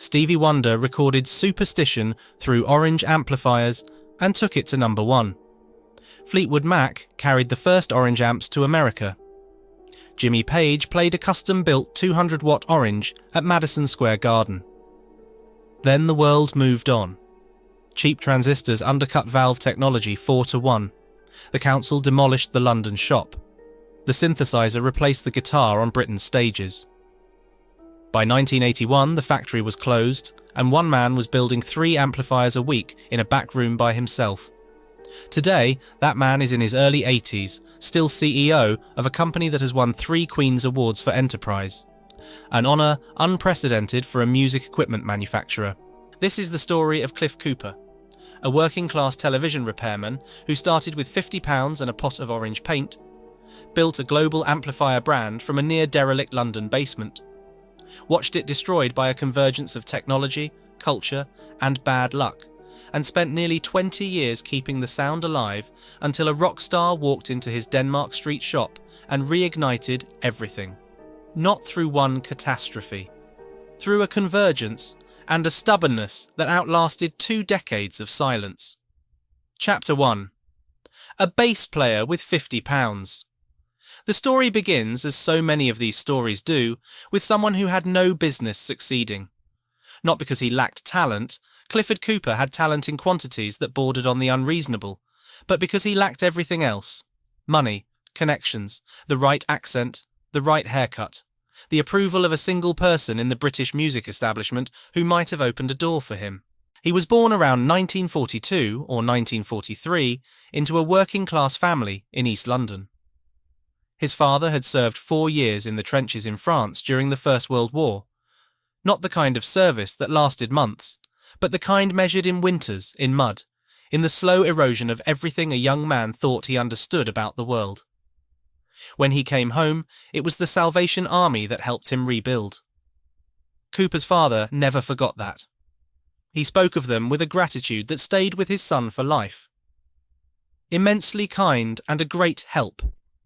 Stevie Wonder recorded Superstition through orange amplifiers and took it to number 1. Fleetwood Mac carried the first orange amps to America. Jimmy Page played a custom-built 200-watt orange at Madison Square Garden. Then the world moved on. Cheap transistors undercut valve technology 4-1. The council demolished the London shop. The synthesizer replaced the guitar on Britain's stages. By 1981, the factory was closed, and one man was building 3 amplifiers a week in a back room by himself. Today, that man is in his early 80s, still CEO of a company that has won 3 Queen's Awards for Enterprise, an honour unprecedented for a music equipment manufacturer. This is the story of Cliff Cooper, a working-class television repairman who started with £50 and a pot of orange paint, built a global amplifier brand from a near-derelict London basement, watched it destroyed by a convergence of technology, culture, and bad luck, and spent nearly 20 years keeping the sound alive until a rock star walked into his Denmark Street shop and reignited everything. Not through one catastrophe, through a convergence and a stubbornness that outlasted 2 decades of silence. Chapter 1. A bass player with £50. The story begins, as so many of these stories do, with someone who had no business succeeding. Not because he lacked talent. Clifford Cooper had talent in quantities that bordered on the unreasonable, but because he lacked everything else: money, connections, the right accent, the right haircut, the approval of a single person in the British music establishment who might have opened a door for him. He was born around 1942 or 1943 into a working-class family in East London. His father had served 4 years in the trenches in France during the First World War. Not the kind of service that lasted months, but the kind measured in winters, in mud, in the slow erosion of everything a young man thought he understood about the world. When he came home, it was the Salvation Army that helped him rebuild. Cooper's father never forgot that. He spoke of them with a gratitude that stayed with his son for life. Immensely kind and a great help.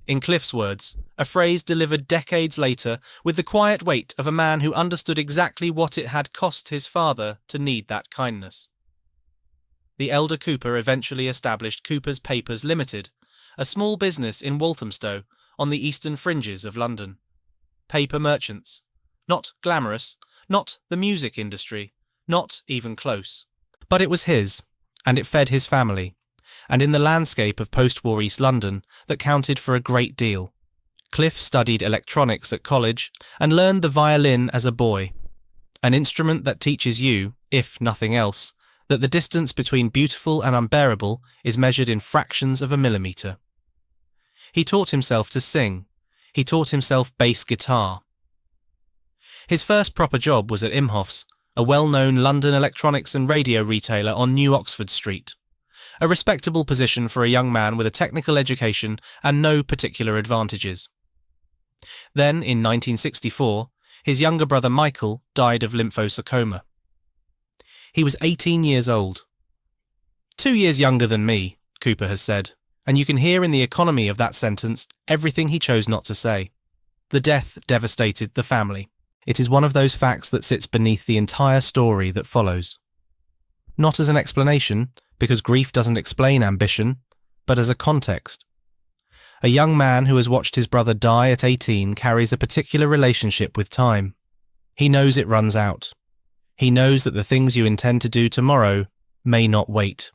In Cliff's words, a phrase delivered decades later with the quiet weight of a man who understood exactly what it had cost his father to need that kindness. The elder Cooper eventually established Cooper's Papers Limited, a small business in Walthamstow on the eastern fringes of London. Paper merchants. Not glamorous, not the music industry, not even close. But it was his, and it fed his family, and in the landscape of post-war East London that counted for a great deal. Cliff studied electronics at college and learned the violin as a boy, an instrument that teaches you, if nothing else, that the distance between beautiful and unbearable is measured in fractions of a millimetre. He taught himself to sing. He taught himself bass guitar. His first proper job was at Imhoff's, a well-known London electronics and radio retailer on New Oxford Street. A respectable position for a young man with a technical education and no particular advantages. Then, in 1964, his younger brother Michael died of lymphosarcoma. He was 18 years old. 2 years younger than me, Cooper has said, and you can hear in the economy of that sentence everything he chose not to say. The death devastated the family. It is one of those facts that sits beneath the entire story that follows. Not as an explanation, because grief doesn't explain ambition, but as a context. A young man who has watched his brother die at 18 carries a particular relationship with time. He knows it runs out. He knows that the things you intend to do tomorrow may not wait.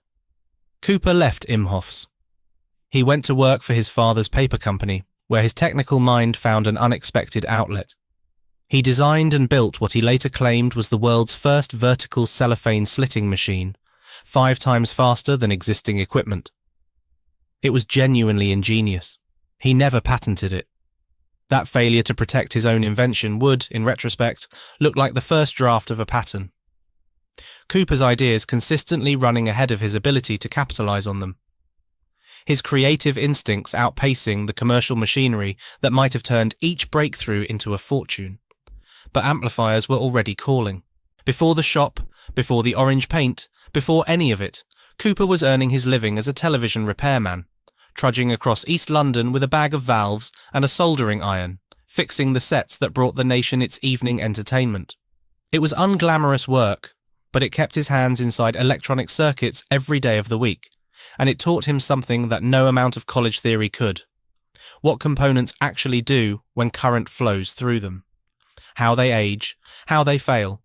Cooper left Imhoff's. He went to work for his father's paper company, where his technical mind found an unexpected outlet. He designed and built what he later claimed was the world's first vertical cellophane slitting machine, 5 times faster than existing equipment. It was genuinely ingenious. He never patented it. That failure to protect his own invention would, in retrospect, look like the first draft of a pattern. Cooper's ideas consistently running ahead of his ability to capitalize on them. His creative instincts outpacing the commercial machinery that might have turned each breakthrough into a fortune. But amplifiers were already calling. Before the shop, before the orange paint, before any of it, Cooper was earning his living as a television repairman, trudging across East London with a bag of valves and a soldering iron, fixing the sets that brought the nation its evening entertainment. It was unglamorous work, but it kept his hands inside electronic circuits every day of the week, and it taught him something that no amount of college theory could: what components actually do when current flows through them, how they age, how they fail,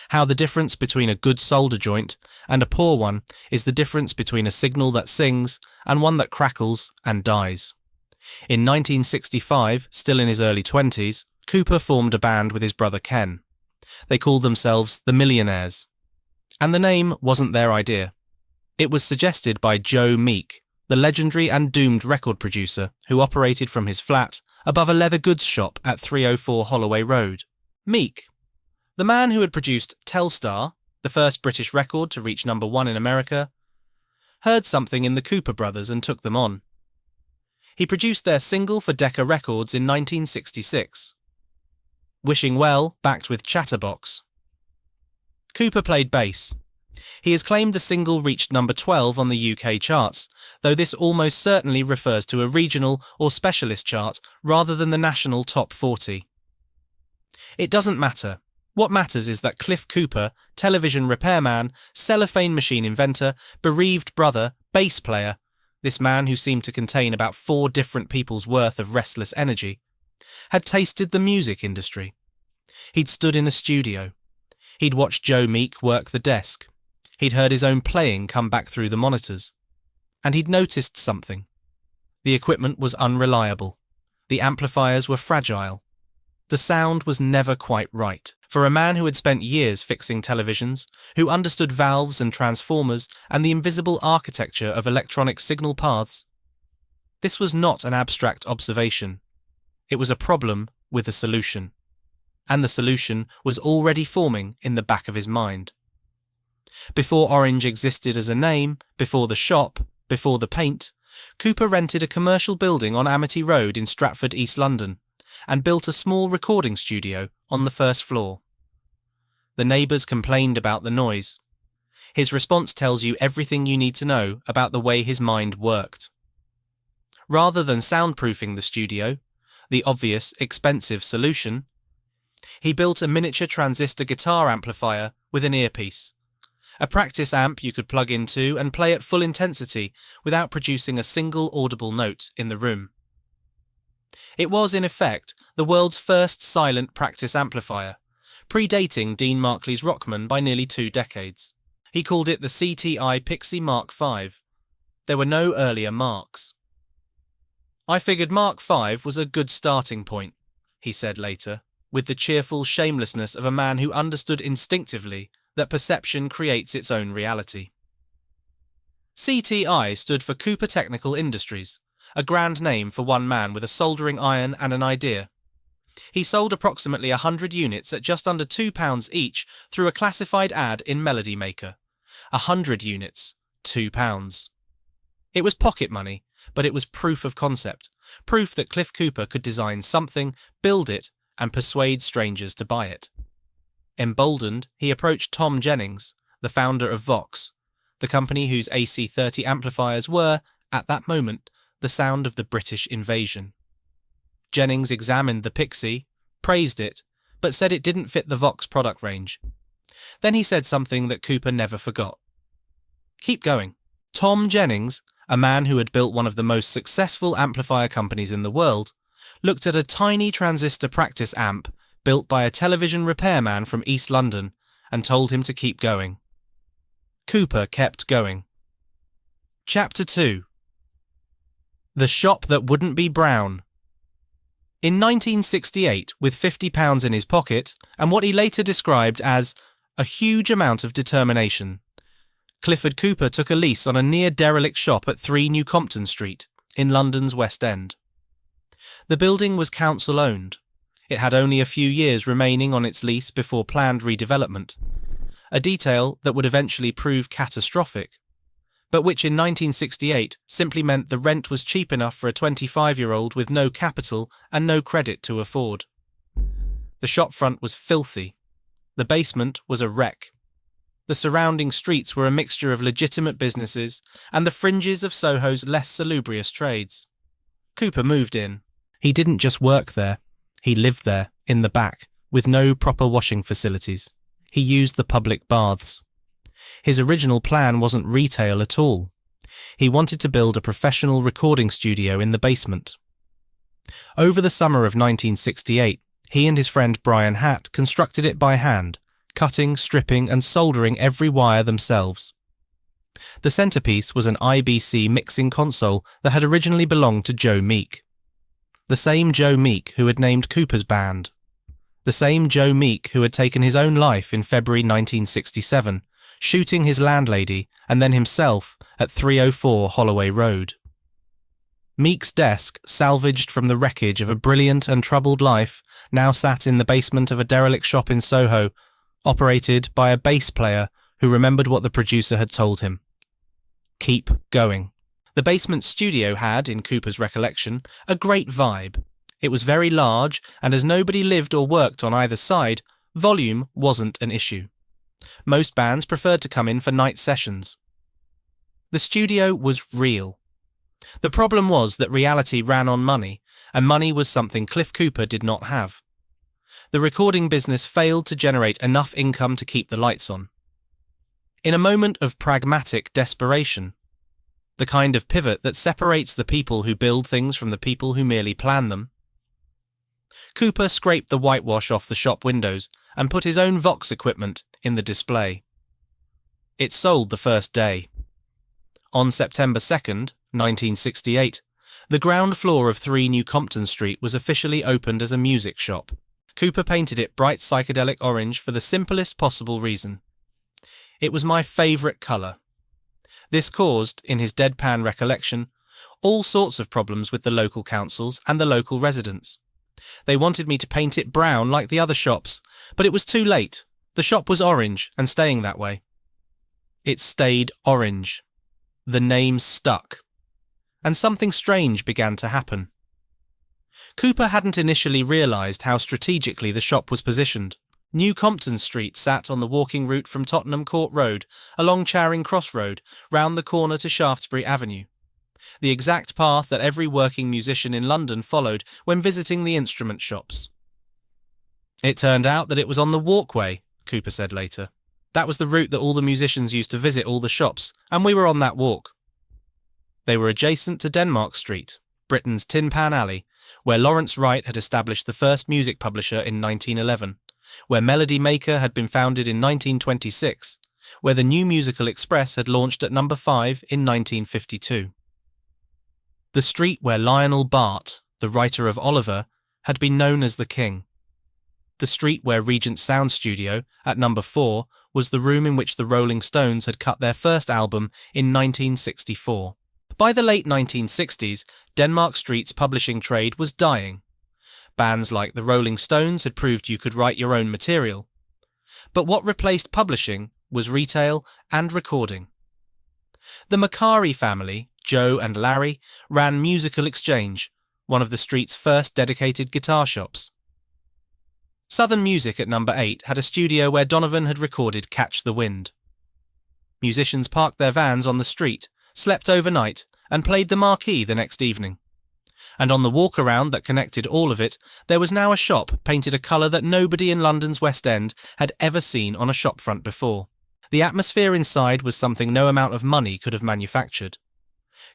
how the difference between a good solder joint and a poor one is the difference between a signal that sings and one that crackles and dies. In 1965, still in his early 20s, Cooper formed a band with his brother Ken. They called themselves the Millionaires. And the name wasn't their idea. It was suggested by Joe Meek, the legendary and doomed record producer who operated from his flat above a leather goods shop at 304 Holloway Road. Meek, the man who had produced Telstar, the first British record to reach number 1 in America, heard something in the Cooper brothers and took them on. He produced their single for Decca Records in 1966. Wishing Well, backed with Chatterbox. Cooper played bass. He has claimed the single reached number 12 on the UK charts, though this almost certainly refers to a regional or specialist chart rather than the national top 40. It doesn't matter. What matters is that Cliff Cooper, television repairman, cellophane machine inventor, bereaved brother, bass player, this man who seemed to contain about 4 different people's worth of restless energy, had tasted the music industry. He'd stood in a studio. He'd watched Joe Meek work the desk. He'd heard his own playing come back through the monitors. And he'd noticed something. The equipment was unreliable. The amplifiers were fragile. The sound was never quite right. For a man who had spent years fixing televisions, who understood valves and transformers and the invisible architecture of electronic signal paths, this was not an abstract observation. It was a problem with a solution. And the solution was already forming in the back of his mind. Before Orange existed as a name, before the shop, before the paint, Cooper rented a commercial building on Amity Road in Stratford, East London, and built a small recording studio on the first floor. The neighbours complained about the noise. His response tells you everything you need to know about the way his mind worked. Rather than soundproofing the studio, the obvious, expensive solution, he built a miniature transistor guitar amplifier with an earpiece. A practice amp you could plug into and play at full intensity without producing a single audible note in the room. It was, in effect, the world's first silent practice amplifier, predating Dean Markley's Rockman by nearly 2 decades. He called it the CTI Pixie Mark V. There were no earlier marks. "I figured Mark V was a good starting point," he said later, with the cheerful shamelessness of a man who understood instinctively that perception creates its own reality. CTI stood for Cooper Technical Industries, a grand name for one man with a soldering iron and an idea. He sold approximately 100 units at just under £2 each through a classified ad in Melody Maker. 100 units, £2. It was pocket money, but it was proof of concept, proof that Cliff Cooper could design something, build it, and persuade strangers to buy it. Emboldened, he approached Tom Jennings, the founder of Vox, the company whose AC30 amplifiers were, at that moment, the sound of the British invasion. Jennings examined the Pixie, praised it, but said it didn't fit the Vox product range. Then he said something that Cooper never forgot. "Keep going." Tom Jennings, a man who had built one of the most successful amplifier companies in the world, looked at a tiny transistor practice amp built by a television repairman from East London and told him to keep going. Cooper kept going. Chapter 2. The Shop That Wouldn't Be Brown. In 1968, with £50 in his pocket and what he later described as a huge amount of determination, Clifford Cooper took a lease on a near-derelict shop at 3 New Compton Street, in London's West End. The building was council-owned. It had only a few years remaining on its lease before planned redevelopment, a detail that would eventually prove catastrophic, but which in 1968 simply meant the rent was cheap enough for a 25-year-old with no capital and no credit to afford. The shopfront was filthy. The basement was a wreck. The surrounding streets were a mixture of legitimate businesses and the fringes of Soho's less salubrious trades. Cooper moved in. He didn't just work there. He lived there, in the back, with no proper washing facilities. he used the public baths. His original plan wasn't retail at all. He wanted to build a professional recording studio in the basement. Over the summer of 1968, he and his friend Brian Hatt constructed it by hand, cutting, stripping and soldering every wire themselves. The centerpiece was an IBC mixing console that had originally belonged to Joe Meek. The same Joe Meek who had named Cooper's band. The same Joe Meek who had taken his own life in February 1967, shooting his landlady and then himself at 304 Holloway Road. Meek's desk, salvaged from the wreckage of a brilliant and troubled life, now sat in the basement of a derelict shop in Soho, operated by a bass player who remembered what the producer had told him. Keep going. The basement studio had, in Cooper's recollection, a great vibe. It was very large, and as nobody lived or worked on either side, volume wasn't an issue. Most bands preferred to come in for night sessions. The studio was real. The problem was that reality ran on money, and money was something Cliff Cooper did not have. The recording business failed to generate enough income to keep the lights on. In a moment of pragmatic desperation, the kind of pivot that separates the people who build things from the people who merely plan them, Cooper scraped the whitewash off the shop windows and put his own Vox equipment in the display. It sold the first day. On September 2nd, 1968, the ground floor of 3 New Compton Street was officially opened as a music shop. Cooper painted it bright psychedelic orange for the simplest possible reason. It was my favourite colour. This caused, in his deadpan recollection, all sorts of problems with the local councils and the local residents. They wanted me to paint it brown like the other shops, but it was too late. The shop was orange and staying that way. It stayed orange. The name stuck. And something strange began to happen. Cooper hadn't initially realised how strategically the shop was positioned. New Compton Street sat on the walking route from Tottenham Court Road, along Charing Cross Road, round the corner to Shaftesbury Avenue. The exact path that every working musician in London followed when visiting the instrument shops. It turned out that it was on the walkway, Cooper said later. That was the route that all the musicians used to visit all the shops, and we were on that walk. They were adjacent to Denmark Street, Britain's Tin Pan Alley, where Lawrence Wright had established the first music publisher in 1911, where Melody Maker had been founded in 1926, where the New Musical Express had launched at number 5 in 1952. The street where Lionel Bart, the writer of Oliver, had been known as the King. The street where Regent Sound Studio, at number 4, was the room in which the Rolling Stones had cut their first album in 1964. By the late 1960s, Denmark Street's publishing trade was dying. Bands like the Rolling Stones had proved you could write your own material. But what replaced publishing was retail and recording. The Macari family, Joe and Larry, ran Musical Exchange, one of the street's first dedicated guitar shops. Southern Music at number 8 had a studio where Donovan had recorded Catch the Wind. Musicians parked their vans on the street, slept overnight, and played the marquee the next evening. And on the walk-around that connected all of it, there was now a shop painted a colour that nobody in London's West End had ever seen on a shopfront before. The atmosphere inside was something no amount of money could have manufactured.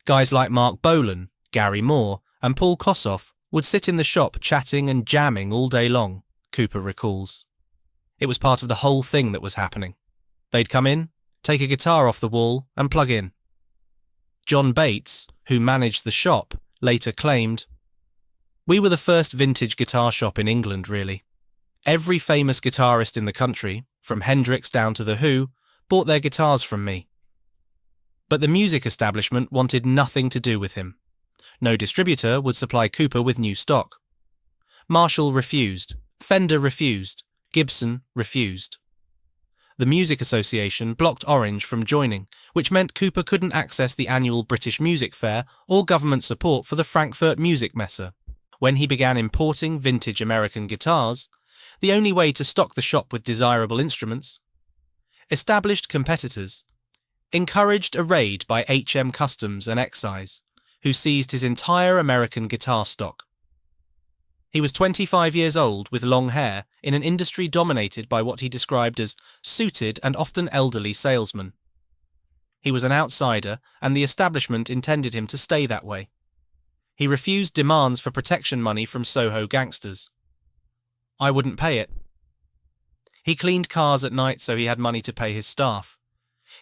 Guys like Mark Bolan, Gary Moore, and Paul Kossoff would sit in the shop chatting and jamming all day long, Cooper recalls. It was part of the whole thing that was happening. They'd come in, take a guitar off the wall, and plug in. John Bates, who managed the shop, later claimed, "We were the first vintage guitar shop in England, really. Every famous guitarist in the country, from Hendrix down to The Who, bought their guitars from me. But the music establishment wanted nothing to do with him. No distributor would supply Cooper with new stock. Marshall refused, Fender refused, Gibson refused. The Music Association blocked Orange from joining, which meant Cooper couldn't access the annual British Music Fair or government support for the Frankfurt Music Messe. When he began importing vintage American guitars, the only way to stock the shop with desirable instruments, established competitors, encouraged a raid by HM Customs and Excise, who seized his entire American guitar stock. He was 25 years old with long hair, in an industry dominated by what he described as suited and often elderly salesmen. He was an outsider, and the establishment intended him to stay that way. He refused demands for protection money from Soho gangsters. I wouldn't pay it. He cleaned cars at night so he had money to pay his staff.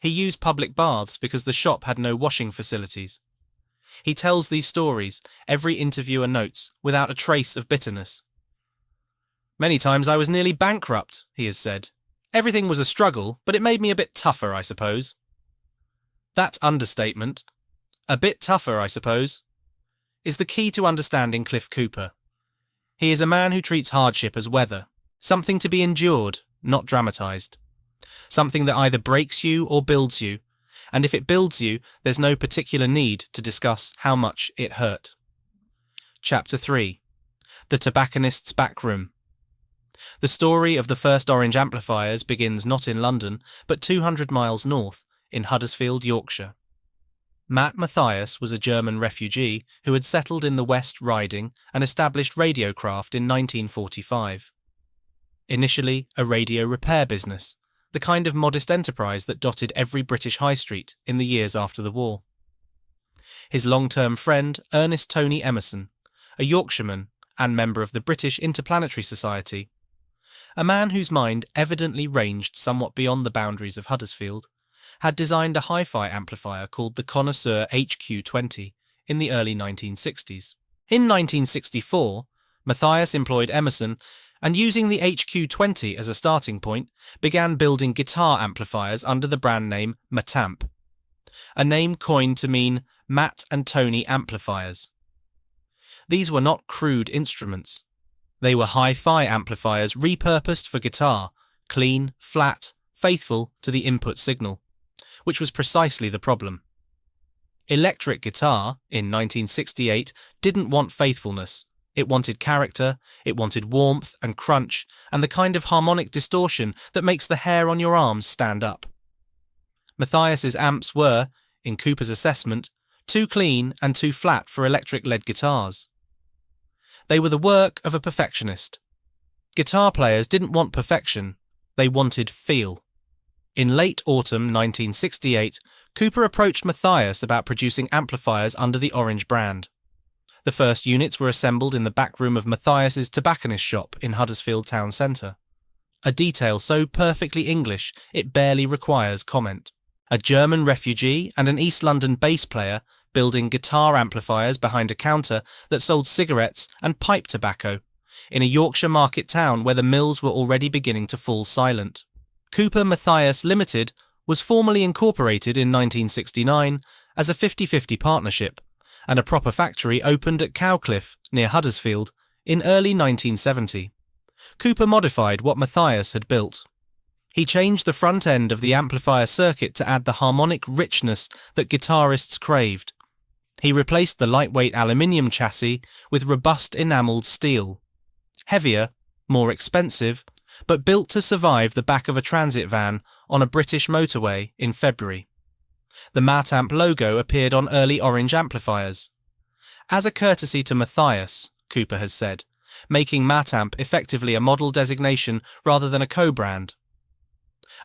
He used public baths because the shop had no washing facilities. He tells these stories, every interviewer notes, without a trace of bitterness. Many times I was nearly bankrupt, he has said. Everything was a struggle, but it made me a bit tougher, I suppose. That understatement, a bit tougher, I suppose, is the key to understanding Cliff Cooper. He is a man who treats hardship as weather, something to be endured, not dramatised. Something that either breaks you or builds you, and if it builds you, there's no particular need to discuss how much it hurt. Chapter 3. The Tobacconist's Back Room. The story of the first orange amplifiers begins not in London, but 200 miles north, in Huddersfield, Yorkshire. Matt Mathias was a German refugee who had settled in the West Riding and established Radiocraft in 1945. Initially a radio repair business, the kind of modest enterprise that dotted every British high street in the years after the war. His long-term friend, Ernest Tony Emerson, a Yorkshireman and member of the British Interplanetary Society, a man whose mind evidently ranged somewhat beyond the boundaries of Huddersfield, had designed a hi-fi amplifier called the Connoisseur HQ20 in the early 1960s. In 1964, Mathias employed Emerson and, using the HQ20 as a starting point, began building guitar amplifiers under the brand name Matamp, a name coined to mean Matt and Tony amplifiers. These were not crude instruments. They were hi-fi amplifiers repurposed for guitar, clean, flat, faithful to the input signal, which was precisely the problem. Electric guitar, in 1968, didn't want faithfulness. It wanted character, it wanted warmth and crunch, and the kind of harmonic distortion that makes the hair on your arms stand up. Mathias's amps were, in Cooper's assessment, too clean and too flat for electric lead guitars. They were the work of a perfectionist. Guitar players didn't want perfection, they wanted feel. In late autumn 1968, Cooper approached Mathias about producing amplifiers under the Orange brand. The first units were assembled in the back room of Mathias's tobacconist shop in Huddersfield town centre. A detail so perfectly English it barely requires comment. A German refugee and an East London bass player building guitar amplifiers behind a counter that sold cigarettes and pipe tobacco in a Yorkshire market town where the mills were already beginning to fall silent. Cooper Mathias Limited was formally incorporated in 1969 as a 50-50 partnership, and a proper factory opened at Cowcliff, near Huddersfield, in early 1970. Cooper modified what Mathias had built. He changed the front end of the amplifier circuit to add the harmonic richness that guitarists craved. He replaced the lightweight aluminium chassis with robust enamelled steel. Heavier, more expensive, but built to survive the back of a transit van on a British motorway in February. The Matamp logo appeared on early Orange amplifiers. As a courtesy to Mathias, Cooper has said, making Matamp effectively a model designation rather than a co-brand.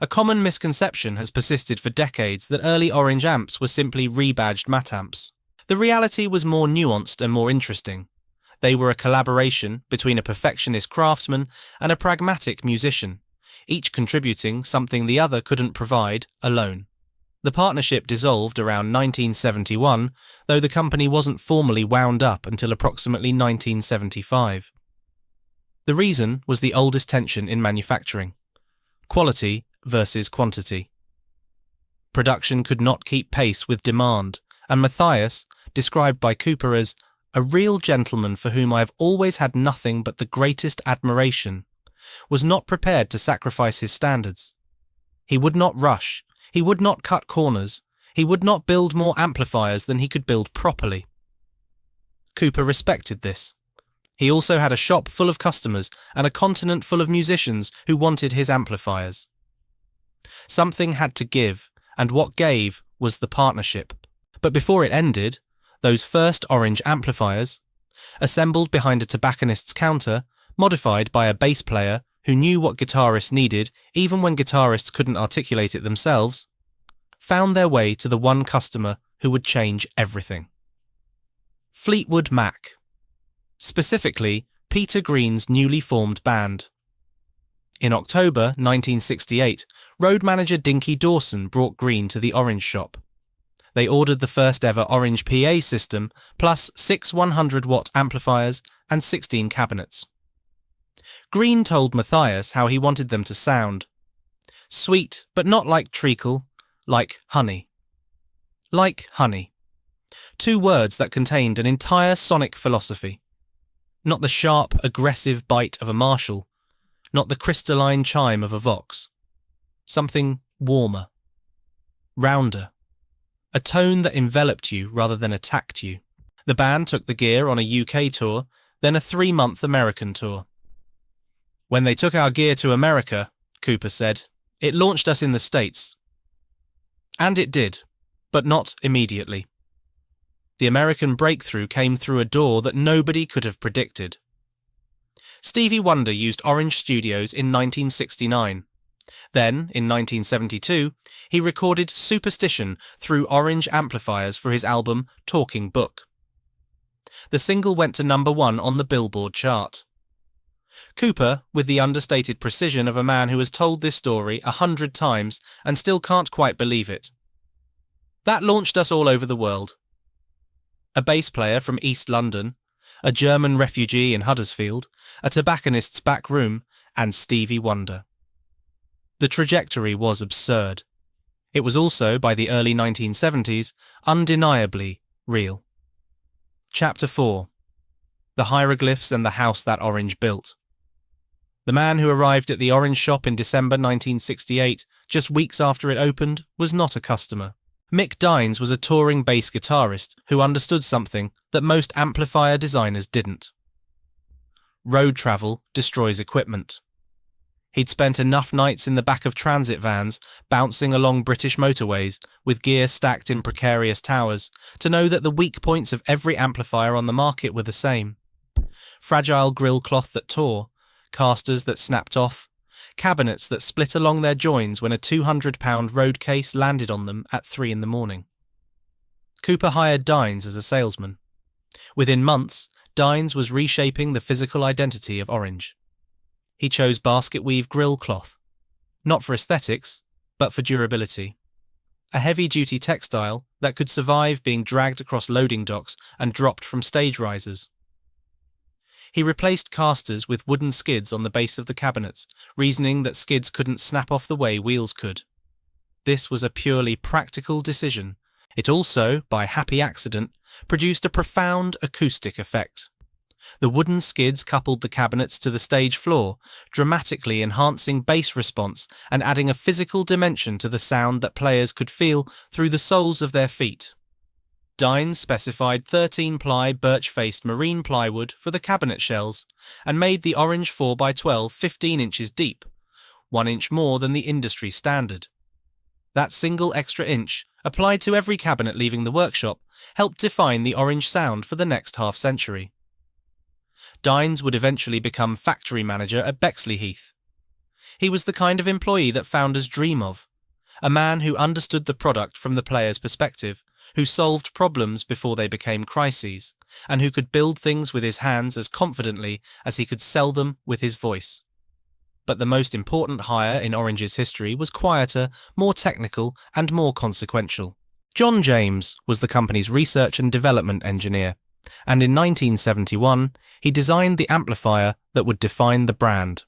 A common misconception has persisted for decades that early Orange amps were simply rebadged Matamps. The reality was more nuanced and more interesting. They were a collaboration between a perfectionist craftsman and a pragmatic musician, each contributing something the other couldn't provide alone. The partnership dissolved around 1971, though the company wasn't formally wound up until approximately 1975. The reason was the oldest tension in manufacturing: quality versus quantity. Production could not keep pace with demand, and Mathias, described by Cooper as a real gentleman for whom I have always had nothing but the greatest admiration, was not prepared to sacrifice his standards. He would not rush, he would not cut corners, he would not build more amplifiers than he could build properly. Cooper respected this. He also had a shop full of customers and a continent full of musicians who wanted his amplifiers. Something had to give, and what gave was the partnership. But before it ended, those first Orange amplifiers, assembled behind a tobacconist's counter, modified by a bass player who knew what guitarists needed even when guitarists couldn't articulate it themselves, found their way to the one customer who would change everything. Fleetwood Mac. Specifically, Peter Green's newly formed band. In October 1968, road manager Dinky Dawson brought Green to the Orange shop. They ordered the first ever Orange PA system, plus 6 100-watt amplifiers and 16 cabinets. Green told Matthias how he wanted them to sound. Sweet, but not like treacle, like honey. Like honey. 2 words that contained an entire sonic philosophy. Not the sharp, aggressive bite of a Marshall, not the crystalline chime of a Vox. Something warmer, rounder, a tone that enveloped you rather than attacked you. The band took the gear on a UK tour, then a 3-month American tour. When they took our gear to America, Cooper said, it launched us in the States. And it did, but not immediately. The American breakthrough came through a door that nobody could have predicted. Stevie Wonder used Orange Studios in 1969. Then, in 1972, he recorded Superstition through Orange amplifiers for his album Talking Book. The single went to #1 on the Billboard chart. Cooper, with the understated precision of a man who has told this story 100 times and still can't quite believe it. That launched us all over the world. A bass player from East London, a German refugee in Huddersfield, a tobacconist's back room, and Stevie Wonder. The trajectory was absurd. It was also, by the early 1970s, undeniably real. Chapter 4. The Hieroglyphs and the House That Orange Built. The man who arrived at the Orange shop in December 1968, just weeks after it opened, was not a customer. Mick Dines was a touring bass guitarist who understood something that most amplifier designers didn't. Road travel destroys equipment. He'd spent enough nights in the back of transit vans, bouncing along British motorways, with gear stacked in precarious towers, to know that the weak points of every amplifier on the market were the same. Fragile grille cloth that tore, casters that snapped off, cabinets that split along their joins when a 200-pound road case landed on them at 3 a.m. Cooper hired Dines as a salesman. Within months, Dines was reshaping the physical identity of Orange. He chose basket weave grille cloth, not for aesthetics, but for durability. A heavy-duty textile that could survive being dragged across loading docks and dropped from stage risers. He replaced casters with wooden skids on the base of the cabinets, reasoning that skids couldn't snap off the way wheels could. This was a purely practical decision. It also, by happy accident, produced a profound acoustic effect. The wooden skids coupled the cabinets to the stage floor, dramatically enhancing bass response and adding a physical dimension to the sound that players could feel through the soles of their feet. Dines specified 13-ply birch-faced marine plywood for the cabinet shells and made the Orange 4x12 15 inches deep, 1 inch more than the industry standard. That single extra inch, applied to every cabinet leaving the workshop, helped define the Orange sound for the next half-century. Dines would eventually become factory manager at Bexleyheath. He was the kind of employee that founders dream of, a man who understood the product from the player's perspective, who solved problems before they became crises, and who could build things with his hands as confidently as he could sell them with his voice. But the most important hire in Orange's history was quieter, more technical, and more consequential. John James was the company's research and development engineer, and in 1971 he designed the amplifier that would define the brand.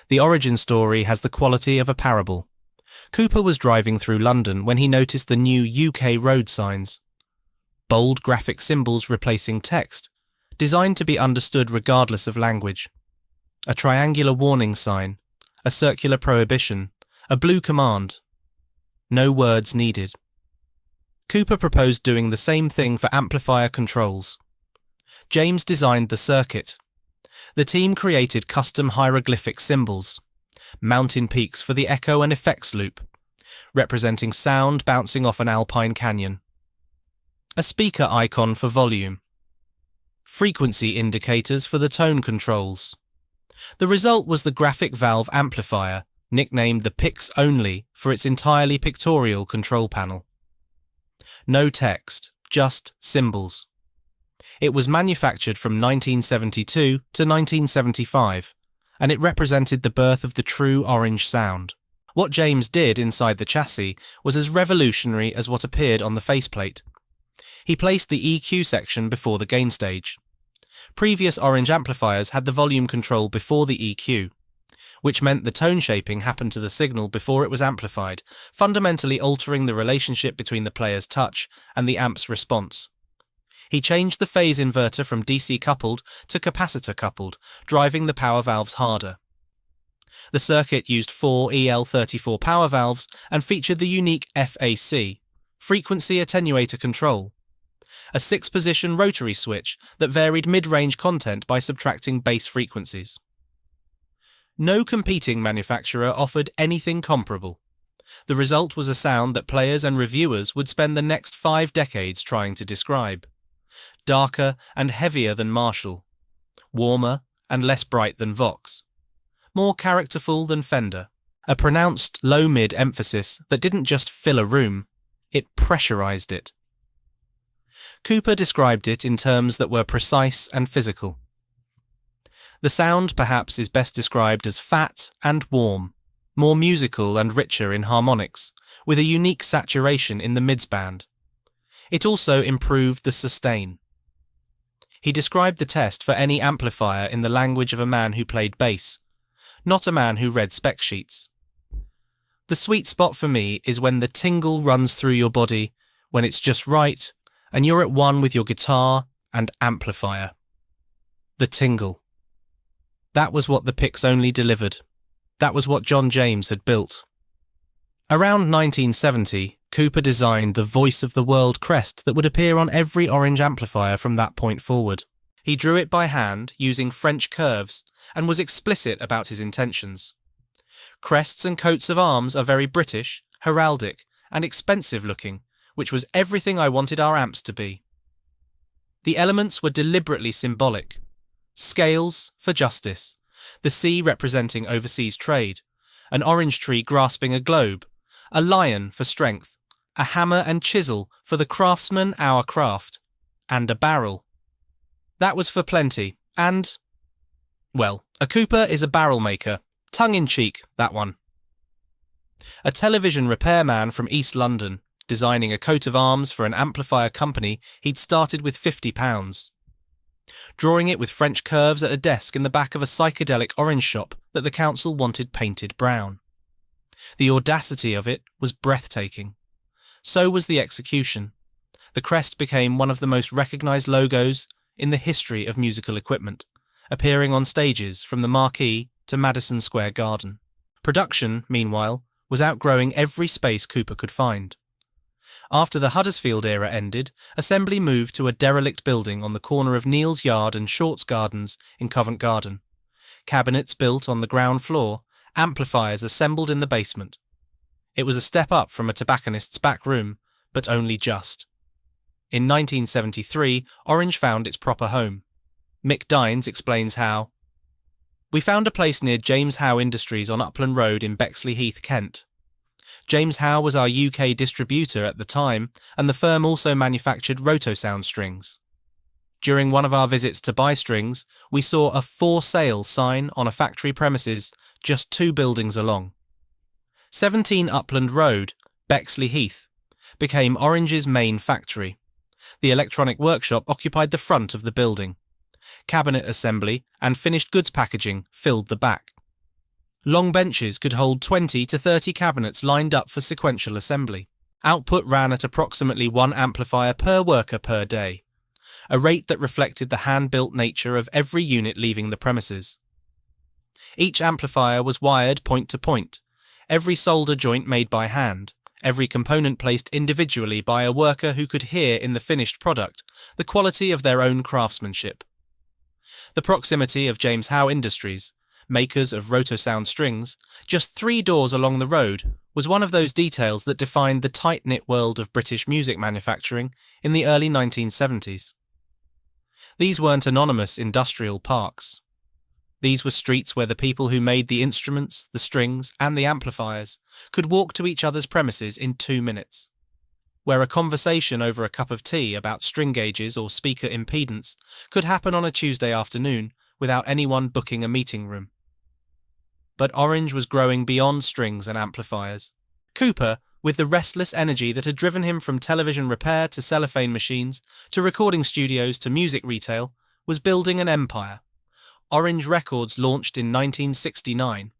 The origin story has the quality of a parable. Cooper was driving through London when he noticed the new UK road signs. Bold graphic symbols replacing text, designed to be understood regardless of language. A triangular warning sign, a circular prohibition, a blue command. No words needed. Cooper proposed doing the same thing for amplifier controls. James designed the circuit. The team created custom hieroglyphic symbols, mountain peaks for the echo and effects loop, representing sound bouncing off an alpine canyon. A speaker icon for volume. Frequency indicators for the tone controls. The result was the graphic valve amplifier, nicknamed the Pix Only for its entirely pictorial control panel. No text, just symbols. It was manufactured from 1972 to 1975, and it represented the birth of the true orange sound. What James did inside the chassis was as revolutionary as what appeared on the faceplate. He placed the EQ section before the gain stage. Previous orange amplifiers had the volume control before the EQ, which meant the tone shaping happened to the signal before it was amplified, fundamentally altering the relationship between the player's touch and the amp's response. He changed the phase inverter from DC coupled to capacitor coupled, driving the power valves harder. The circuit used 4 EL34 power valves and featured the unique FAC, frequency attenuator control, a 6-position rotary switch that varied mid-range content by subtracting bass frequencies. No competing manufacturer offered anything comparable. The result was a sound that players and reviewers would spend the next 5 decades trying to describe. Darker and heavier than Marshall, warmer and less bright than Vox, more characterful than Fender, a pronounced low-mid emphasis that didn't just fill a room, it pressurized it. Cooper described it in terms that were precise and physical. The sound perhaps is best described as fat and warm, more musical and richer in harmonics, with a unique saturation in the midsband. It also improved the sustain. He described the test for any amplifier in the language of a man who played bass, not a man who read spec sheets. The sweet spot for me is when the tingle runs through your body, when it's just right, and you're at one with your guitar and amplifier. The tingle. That was what the Pix Only delivered. That was what John James had built. Around 1970, Cooper designed the Voice of the World crest that would appear on every orange amplifier from that point forward. He drew it by hand using French curves and was explicit about his intentions. Crests and coats of arms are very British, heraldic, and expensive looking, which was everything I wanted our amps to be. The elements were deliberately symbolic. Scales for justice, the C representing overseas trade, an orange tree grasping a globe, a lion for strength, a hammer and chisel for the craftsman our craft, and a barrel. That was for plenty, and, well, a Cooper is a barrel maker, tongue-in-cheek, that one. A television repairman from East London, designing a coat of arms for an amplifier company he'd started with £50. Drawing it with French curves at a desk in the back of a psychedelic orange shop that the council wanted painted brown. The audacity of it was breathtaking. So was the execution. The crest became one of the most recognised logos in the history of musical equipment, appearing on stages from the Marquee to Madison Square Garden. Production, meanwhile, was outgrowing every space Cooper could find. After the Huddersfield era ended, assembly moved to a derelict building on the corner of Neal's Yard and Short's Gardens in Covent Garden. Cabinets built on the ground floor, amplifiers assembled in the basement. It was a step up from a tobacconist's back room, but only just. In 1973, Orange found its proper home. Mick Dines explains how. We found a place near James Howe Industries on Upland Road in Bexley Heath, Kent. James Howe was our UK distributor at the time, and the firm also manufactured Rotosound strings. During one of our visits to buy strings, we saw a for sale sign on a factory premises just 2 buildings along. 17 Upland Road, Bexley Heath, became Orange's main factory. The electronic workshop occupied the front of the building. Cabinet assembly and finished goods packaging filled the back. Long benches could hold 20 to 30 cabinets lined up for sequential assembly. Output ran at approximately 1 amplifier per worker per day, a rate that reflected the hand-built nature of every unit leaving the premises. Each amplifier was wired point to point, every solder joint made by hand, every component placed individually by a worker who could hear in the finished product the quality of their own craftsmanship. The proximity of James Howe Industries, makers of Rotosound strings, just 3 doors along the road, was one of those details that defined the tight-knit world of British music manufacturing in the early 1970s. These weren't anonymous industrial parks. These were streets where the people who made the instruments, the strings, and the amplifiers could walk to each other's premises in 2 minutes. Where a conversation over a cup of tea about string gauges or speaker impedance could happen on a Tuesday afternoon without anyone booking a meeting room. But Orange was growing beyond strings and amplifiers. Cooper, with the restless energy that had driven him from television repair to cellophane machines, to recording studios to music retail, was building an empire. Orange Records launched in 1969.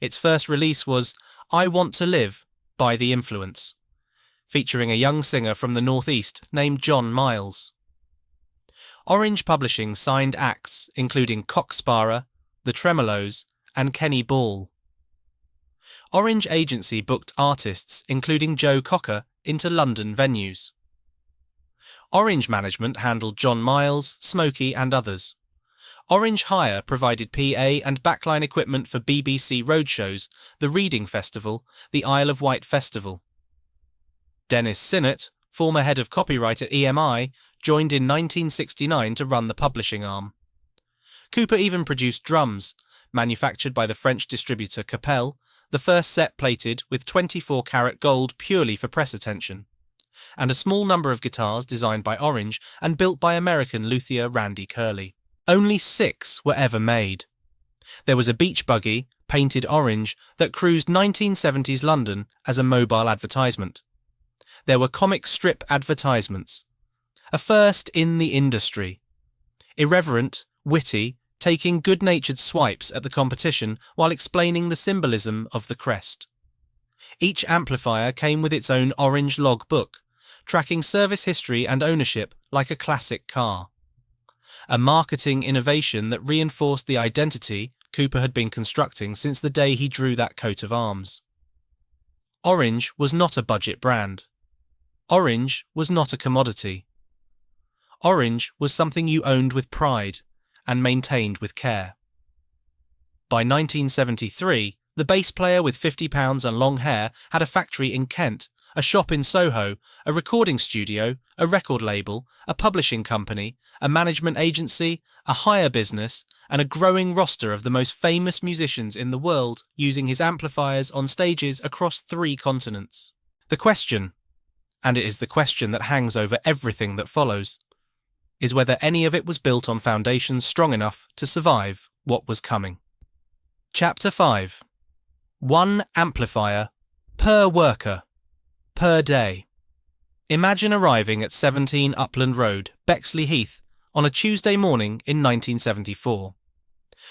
Its first release was I Want to Live by The Influence, featuring a young singer from the Northeast named John Miles. Orange Publishing signed acts including Cock Sparrer, The Tremolos, and Kenny Ball. Orange Agency booked artists including Joe Cocker into London venues. Orange Management handled John Miles, Smokey and others. Orange Hire provided PA and backline equipment for BBC roadshows, the Reading Festival, the Isle of Wight Festival. Dennis Sinnott, former head of copyright at EMI, joined in 1969 to run the publishing arm. Cooper even produced drums, manufactured by the French distributor Capel, the first set plated with 24-carat gold purely for press attention, and a small number of guitars designed by Orange and built by American luthier Randy Curley. Only 6 were ever made. There was a beach buggy, painted orange, that cruised 1970s London as a mobile advertisement. There were comic strip advertisements. A first in the industry. Irreverent, witty, taking good-natured swipes at the competition while explaining the symbolism of the crest. Each amplifier came with its own orange log book, tracking service history and ownership like a classic car. A marketing innovation that reinforced the identity Cooper had been constructing since the day he drew that coat of arms. Orange was not a budget brand. Orange was not a commodity. Orange was something you owned with pride and maintained with care. By 1973, the bass player with £50 and long hair had a factory in Kent, a shop in Soho, a recording studio, a record label, a publishing company, a management agency, a hire business, and a growing roster of the most famous musicians in the world using his amplifiers on stages across 3 continents. The question, and it is the question that hangs over everything that follows, is whether any of it was built on foundations strong enough to survive what was coming. Chapter 5. 1 amplifier per worker per day. Imagine arriving at 17 Upland Road, Bexley Heath, on a Tuesday morning in 1974.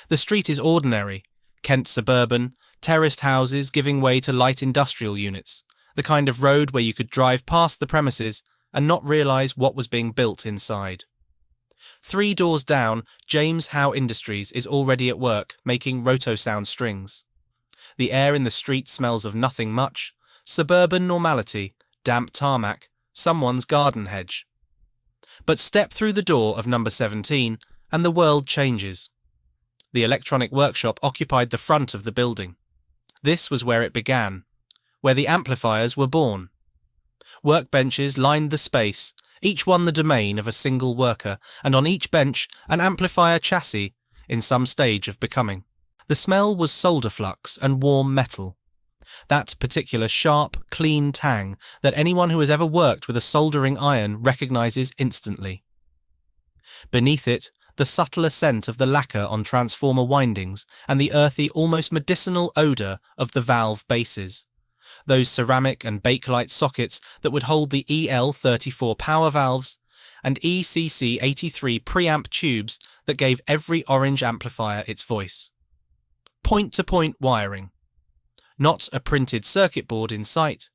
The street is ordinary, Kent suburban, terraced houses giving way to light industrial units, the kind of road where you could drive past the premises and not realise what was being built inside. 3 doors down, James Howe Industries is already at work making rotosound strings. The air in the street smells of nothing much, suburban normality, damp tarmac, someone's garden hedge. But step through the door of number 17 and the world changes. The electronic workshop occupied the front of the building. This was where it began, where the amplifiers were born. Workbenches lined the space, each one the domain of a single worker, and on each bench an amplifier chassis in some stage of becoming. The smell was solder flux and warm metal. That particular sharp, clean tang that anyone who has ever worked with a soldering iron recognises instantly. Beneath it, the subtler scent of the lacquer on transformer windings and the earthy, almost medicinal odour of the valve bases. Those ceramic and bakelite sockets that would hold the EL34 power valves and ECC83 preamp tubes that gave every Orange amplifier its voice. Point-to-point wiring. Not a printed circuit board in sight.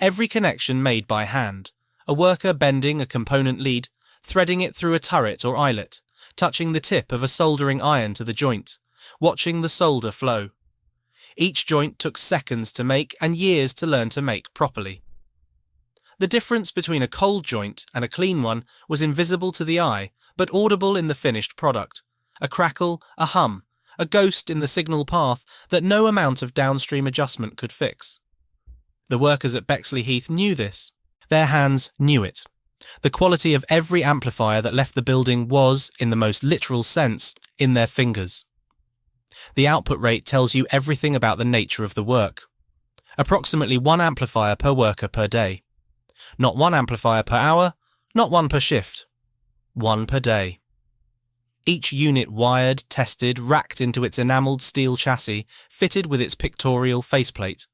Every connection made by hand, a worker bending a component lead, threading it through a turret or eyelet, touching the tip of a soldering iron to the joint, watching the solder flow. Each joint took seconds to make and years to learn to make properly. The difference between a cold joint and a clean one was invisible to the eye, but audible in the finished product. A crackle, a hum, a ghost in the signal path that no amount of downstream adjustment could fix. The workers at Bexley Heath knew this. Their hands knew it. The quality of every amplifier that left the building was, in the most literal sense, in their fingers. The output rate tells you everything about the nature of the work. Approximately 1 amplifier per worker per day. Not 1 amplifier per hour, not 1 per shift. 1 per day. Each unit wired, tested, racked into its enamelled steel chassis, fitted with its pictorial faceplate.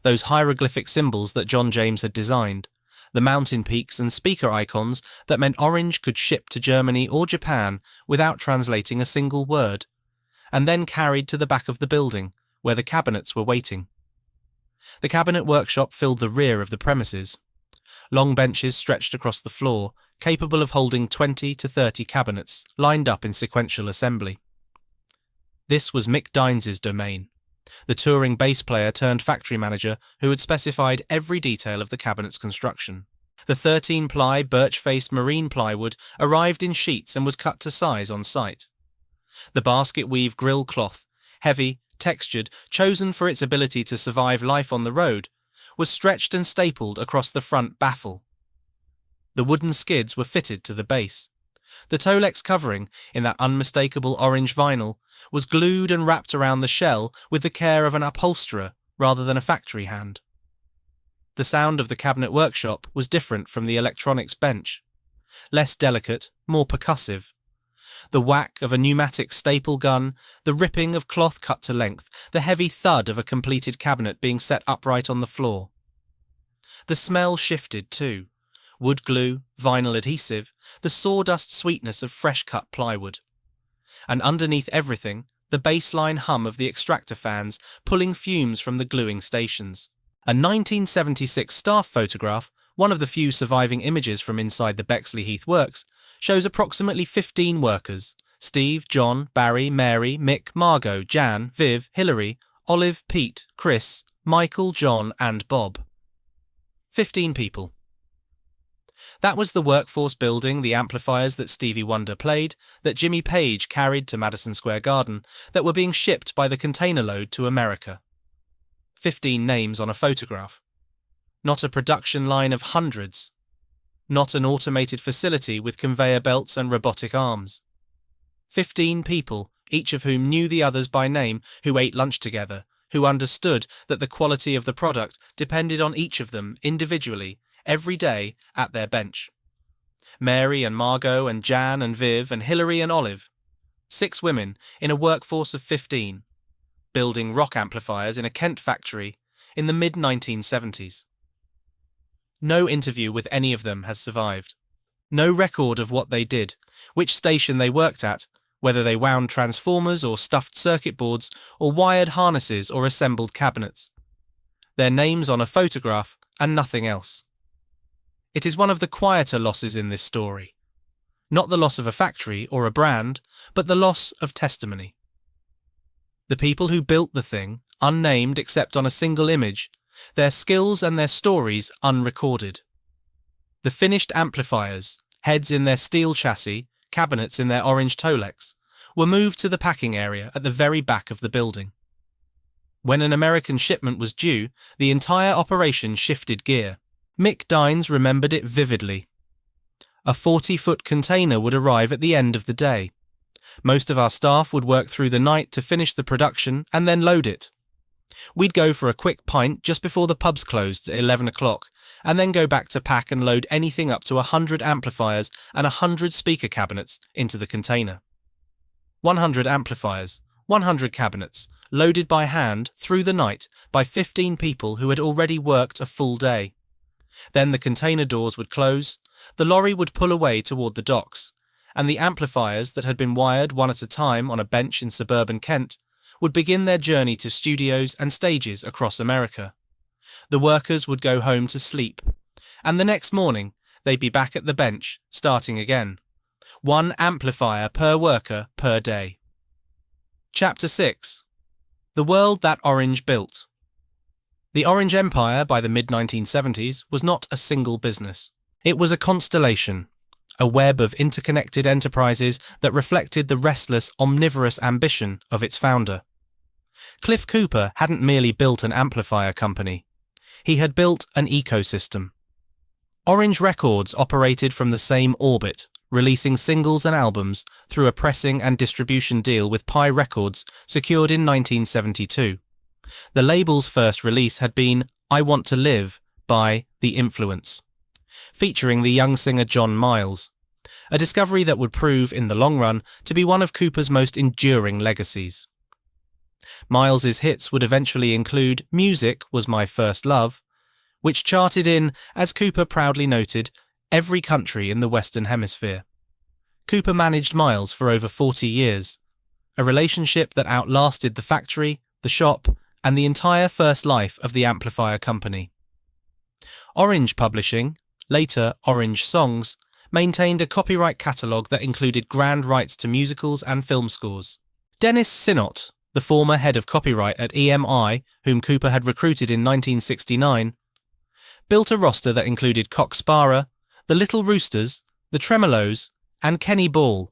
Those hieroglyphic symbols that John James had designed. The mountain peaks and speaker icons that meant Orange could ship to Germany or Japan without translating a single word, and then carried to the back of the building, where the cabinets were waiting. The cabinet workshop filled the rear of the premises. Long benches stretched across the floor, capable of holding 20 to 30 cabinets, lined up in sequential assembly. This was Mick Dynes's domain, the touring bass player turned factory manager who had specified every detail of the cabinet's construction. The 13-ply birch-faced marine plywood arrived in sheets and was cut to size on site. The basket-weave grille cloth, heavy, textured, chosen for its ability to survive life on the road, was stretched and stapled across the front baffle. The wooden skids were fitted to the base. The tolex covering, in that unmistakable orange vinyl, was glued and wrapped around the shell with the care of an upholsterer rather than a factory hand. The sound of the cabinet workshop was different from the electronics bench. Less delicate, more percussive. The whack of a pneumatic staple gun, the ripping of cloth cut to length, the heavy thud of a completed cabinet being set upright on the floor. The smell shifted too. Wood glue, vinyl adhesive, the sawdust sweetness of fresh-cut plywood. And underneath everything, the baseline hum of the extractor fans pulling fumes from the gluing stations. A 1976 staff photograph, one of the few surviving images from inside the Bexley Heath works, shows approximately 15 workers: Steve, John, Barry, Mary, Mick, Margot, Jan, Viv, Hilary, Olive, Pete, Chris, Michael, John and Bob. 15 people. That was the workforce building the amplifiers that Stevie Wonder played, that Jimmy Page carried to Madison Square Garden, that were being shipped by the container load to America. 15 names on a photograph. Not a production line of hundreds. Not an automated facility with conveyor belts and robotic arms. 15 people, each of whom knew the others by name, who ate lunch together, who understood that the quality of the product depended on each of them individually, every day, at their bench. Mary and Margot and Jan and Viv and Hilary and Olive. 6 women in a workforce of 15, building rock amplifiers in a Kent factory in the mid-1970s. No interview with any of them has survived. No record of what they did, which station they worked at, whether they wound transformers or stuffed circuit boards or wired harnesses or assembled cabinets. Their names on a photograph and nothing else. It is one of the quieter losses in this story. Not the loss of a factory or a brand, but the loss of testimony. The people who built the thing, unnamed except on a single image, their skills and their stories unrecorded. The finished amplifiers, heads in their steel chassis, cabinets in their orange tolex, were moved to the packing area at the very back of the building. When an American shipment was due, the entire operation shifted gear. Mick Dynes remembered it vividly. A 40-foot container would arrive at the end of the day. Most of our staff would work through the night to finish the production and then load it. We'd go for a quick pint just before the pubs closed at 11 o'clock and then go back to pack and load anything up to 100 amplifiers and 100 speaker cabinets into the container. 100 amplifiers, 100 cabinets, loaded by hand through the night by 15 people who had already worked a full day. Then the container doors would close, the lorry would pull away toward the docks, and the amplifiers that had been wired one at a time on a bench in suburban Kent would begin their journey to studios and stages across America. The workers would go home to sleep, and the next morning they'd be back at the bench, starting again. 1 amplifier per worker per day. Chapter 6. The World That Orange Built. The Orange Empire by the mid-1970s was not a single business. It was a constellation, a web of interconnected enterprises that reflected the restless, omnivorous ambition of its founder. Cliff Cooper hadn't merely built an amplifier company. He had built an ecosystem. Orange Records operated from the same orbit, releasing singles and albums through a pressing and distribution deal with Pi Records secured in 1972. The label's first release had been I Want to Live by The Influence, featuring the young singer John Miles, a discovery that would prove in the long run to be one of Cooper's most enduring legacies. Miles's hits would eventually include Music Was My First Love, which charted in, as Cooper proudly noted, every country in the Western Hemisphere. Cooper managed Miles for over 40 years, a relationship that outlasted the factory, the shop, and the entire first life of the Amplifier company. Orange Publishing, later Orange Songs, maintained a copyright catalogue that included grand rights to musicals and film scores. Dennis Sinnott, the former head of copyright at EMI, whom Cooper had recruited in 1969, built a roster that included Cock Sparrer, the Little Roosters, the Tremolos, and Kenny Ball.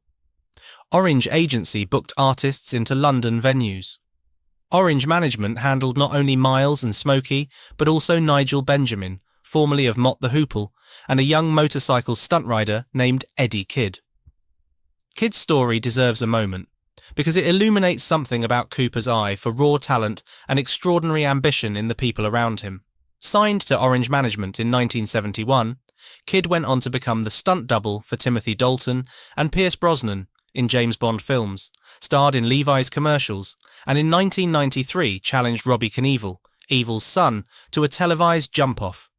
Orange Agency booked artists into London venues. Orange Management handled not only Miles and Smokey, but also Nigel Benjamin, formerly of Mott the Hoople, and a young motorcycle stunt rider named Eddie Kidd. Kidd's story deserves a moment, because it illuminates something about Cooper's eye for raw talent and extraordinary ambition in the people around him. Signed to Orange Management in 1971, Kidd went on to become the stunt double for Timothy Dalton and Pierce Brosnan in James Bond films, starred in Levi's commercials, and in 1993 challenged Robbie Knievel, Evil's son, to a televised jump-off.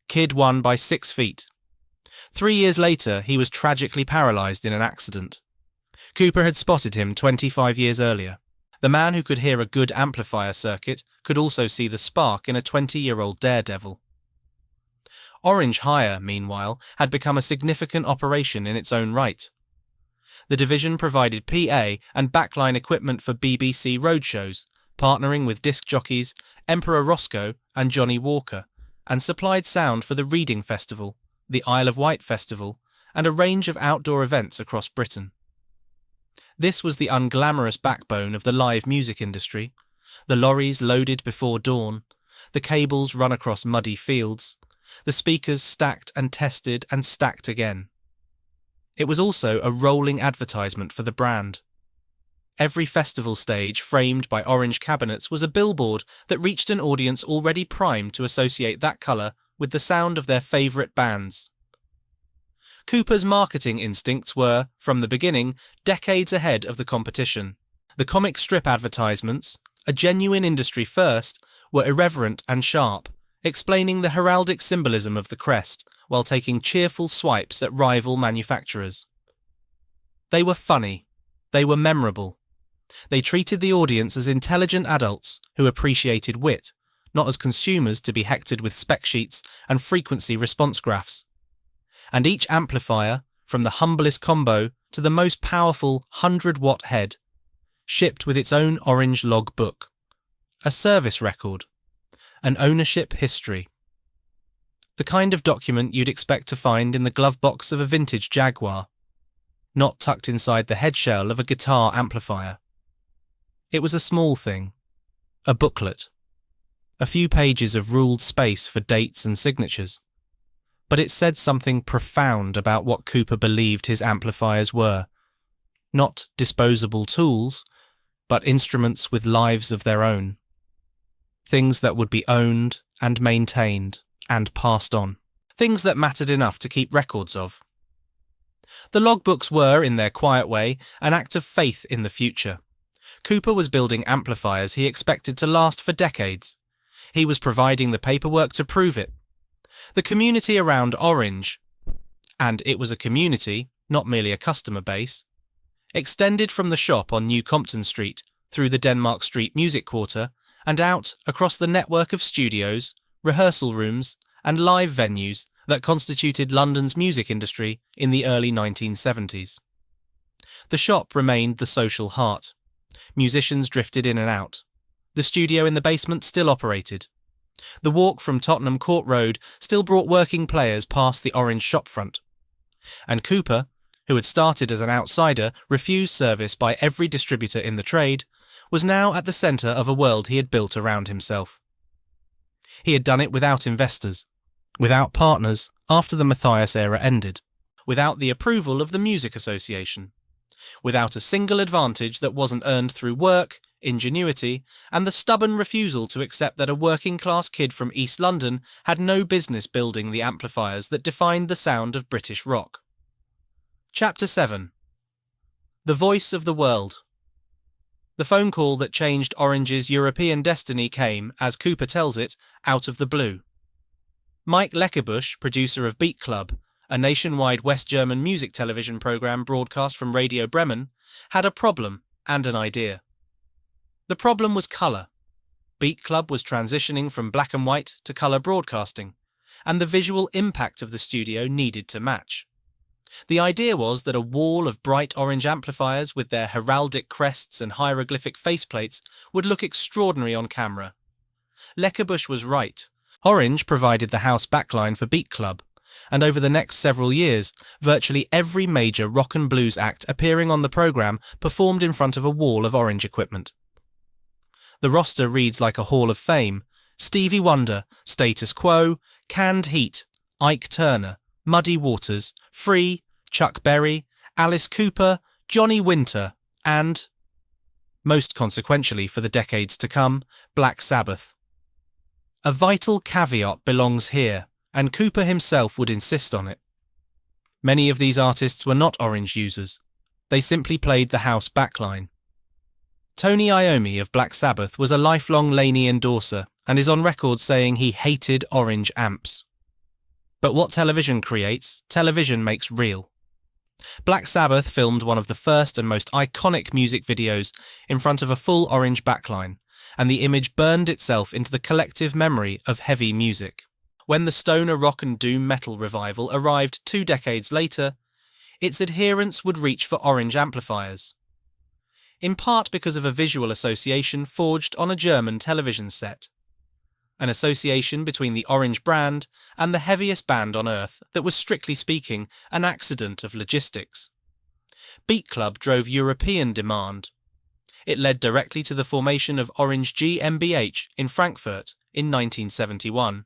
Kidd won by 6 feet. 3 years later, he was tragically paralysed in an accident. Cooper had spotted him 25 years earlier. The man who could hear a good amplifier circuit could also see the spark in a 20-year-old daredevil. Orange Hire, meanwhile, had become a significant operation in its own right. The division provided PA and backline equipment for BBC roadshows, partnering with disc jockeys Emperor Roscoe and Johnny Walker, and supplied sound for the Reading Festival, the Isle of Wight Festival, and a range of outdoor events across Britain. This was the unglamorous backbone of the live music industry, the lorries loaded before dawn, the cables run across muddy fields, the speakers stacked and tested and stacked again. It was also a rolling advertisement for the brand. Every festival stage framed by orange cabinets was a billboard that reached an audience already primed to associate that colour with the sound of their favourite bands. Cooper's marketing instincts were, from the beginning, decades ahead of the competition. The comic strip advertisements, a genuine industry first, were irreverent and sharp, explaining the heraldic symbolism of the crest while taking cheerful swipes at rival manufacturers. They were funny. They were memorable. They treated the audience as intelligent adults who appreciated wit, not as consumers to be hectored with spec sheets and frequency response graphs. And each amplifier, from the humblest combo to the most powerful 100-watt head, shipped with its own orange log book, a service record, an ownership history. The kind of document you'd expect to find in the glove box of a vintage Jaguar, not tucked inside the head shell of a guitar amplifier. It was a small thing, a booklet, a few pages of ruled space for dates and signatures. But it said something profound about what Cooper believed his amplifiers were. Not disposable tools, but instruments with lives of their own. Things that would be owned and maintained and passed on. Things that mattered enough to keep records of. The logbooks were, in their quiet way, an act of faith in the future. Cooper was building amplifiers he expected to last for decades. He was providing the paperwork to prove it. The community around Orange, and it was a community, not merely a customer base, extended from the shop on New Compton Street through the Denmark Street Music Quarter and out across the network of studios, rehearsal rooms and live venues that constituted London's music industry in the early 1970s. The shop remained the social heart. Musicians drifted in and out. The studio in the basement still operated. The walk from Tottenham Court Road still brought working players past the orange shopfront. And Cooper, who had started as an outsider, refused service by every distributor in the trade, was now at the centre of a world he had built around himself. He had done it without investors, without partners, after the Matthias era ended. without the approval of the Music Association, without a single advantage that wasn't earned through work, ingenuity, and the stubborn refusal to accept that a working-class kid from East London had no business building the amplifiers that defined the sound of British rock. Chapter 7. The Voice of the World. The phone call that changed Orange's European destiny came, as Cooper tells it, out of the blue. Mike Leckebusch, producer of Beat Club, a nationwide West German music television program broadcast from Radio Bremen, had a problem and an idea. The problem was colour. Beat Club was transitioning from black and white to colour broadcasting, and the visual impact of the studio needed to match. The idea was that a wall of bright orange amplifiers with their heraldic crests and hieroglyphic faceplates would look extraordinary on camera. Leckebusch was right. Orange provided the house backline for Beat Club, and over the next several years, virtually every major rock and blues act appearing on the programme performed in front of a wall of orange equipment. The roster reads like a hall of fame: Stevie Wonder, Status Quo, Canned Heat, Ike Turner, Muddy Waters, Free, Chuck Berry, Alice Cooper, Johnny Winter, and, most consequentially for the decades to come, Black Sabbath. A vital caveat belongs here, and Cooper himself would insist on it. Many of these artists were not Orange users. They simply played the house backline. Tony Iommi of Black Sabbath was a lifelong Laney endorser and is on record saying he hated Orange amps. But what television creates, television makes real. Black Sabbath filmed one of the first and most iconic music videos in front of a full orange backline, and the image burned itself into the collective memory of heavy music. When the stoner rock and doom metal revival arrived 2 decades later, its adherents would reach for orange amplifiers. In part because of a visual association forged on a German television set. An association between the Orange brand and the heaviest band on earth that was, strictly speaking, an accident of logistics. Beat Club drove European demand. It led directly to the formation of Orange GmbH in Frankfurt in 1971,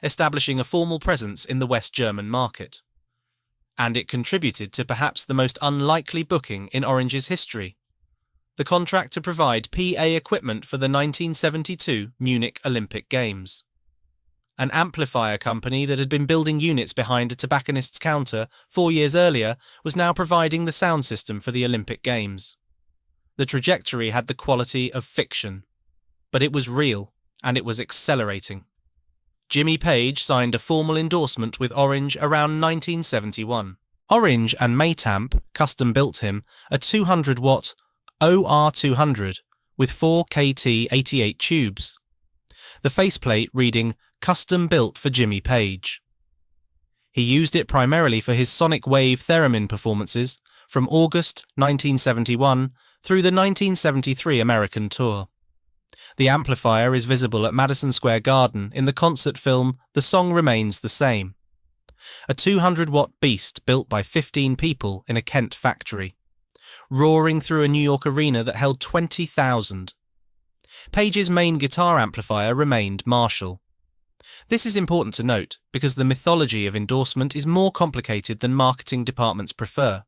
establishing a formal presence in the West German market. And it contributed to perhaps the most unlikely booking in Orange's history: the contract to provide PA equipment for the 1972 Munich Olympic Games. An amplifier company that had been building units behind a tobacconist's counter 4 years earlier was now providing the sound system for the Olympic Games. The trajectory had the quality of fiction, but it was real, and it was accelerating. Jimmy Page signed a formal endorsement with Orange around 1971. Orange and Maytamp custom built him a 200-watt OR200 with 4 KT88 tubes. The faceplate reading "Custom Built for Jimmy Page." He used it primarily for his sonic wave theremin performances from August 1971 through the 1973 American tour. The amplifier is visible at Madison Square Garden in the concert film The Song Remains the Same. A 200-watt beast built by 15 people in a Kent factory, roaring through a New York arena that held 20,000. Page's main guitar amplifier remained Marshall. This is important to note because the mythology of endorsement is more complicated than marketing departments prefer.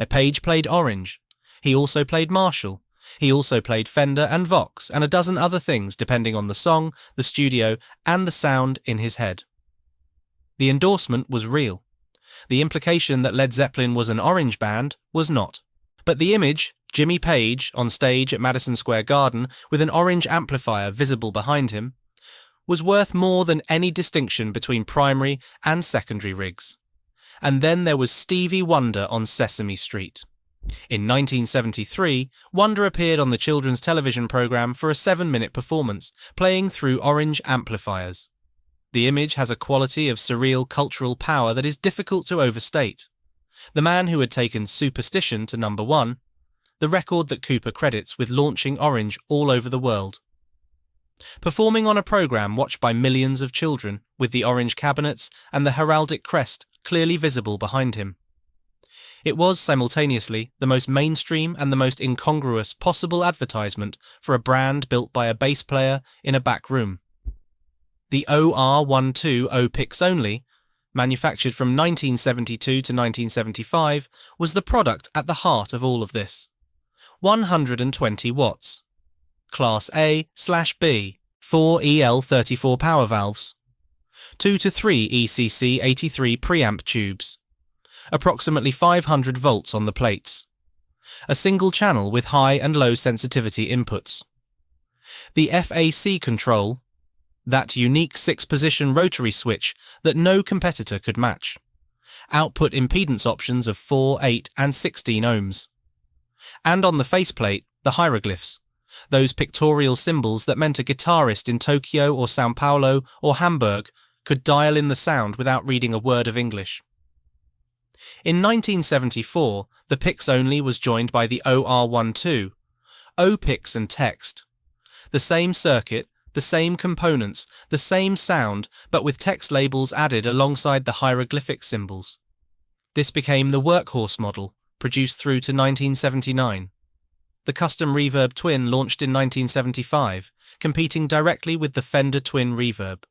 Page played Orange. He also played Marshall. He also played Fender and Vox and a dozen other things depending on the song, the studio, and the sound in his head. The endorsement was real. The implication that Led Zeppelin was an Orange band was not. But the image, Jimmy Page on stage at Madison Square Garden with an orange amplifier visible behind him, was worth more than any distinction between primary and secondary rigs. And then there was Stevie Wonder on Sesame Street. In 1973, Wonder appeared on the children's television program for a 7-minute performance, playing through orange amplifiers. The image has a quality of surreal cultural power that is difficult to overstate. The man who had taken Superstition to number 1, the record that Cooper credits with launching Orange all over the world. Performing on a program watched by millions of children, with the orange cabinets and the heraldic crest clearly visible behind him. It was simultaneously the most mainstream and the most incongruous possible advertisement for a brand built by a bass player in a back room. The OR120 picks only, manufactured from 1972 to 1975, was the product at the heart of all of this. 120 watts. Class A/B, 4 EL34 power valves. 2 to 3 ECC83 preamp tubes. Approximately 500 volts on the plates. A single channel with high and low sensitivity inputs. The FAC control, that unique 6-position rotary switch that no competitor could match. Output impedance options of 4, 8 and 16 ohms. And on the faceplate, the hieroglyphs, those pictorial symbols that meant a guitarist in Tokyo or Sao Paulo or Hamburg could dial in the sound without reading a word of English. In 1974, the PIX only was joined by the OR12, OPIX and text. The same circuit, the same components, the same sound, but with text labels added alongside the hieroglyphic symbols. This became the workhorse model, produced through to 1979. The custom reverb twin launched in 1975, competing directly with the Fender Twin Reverb.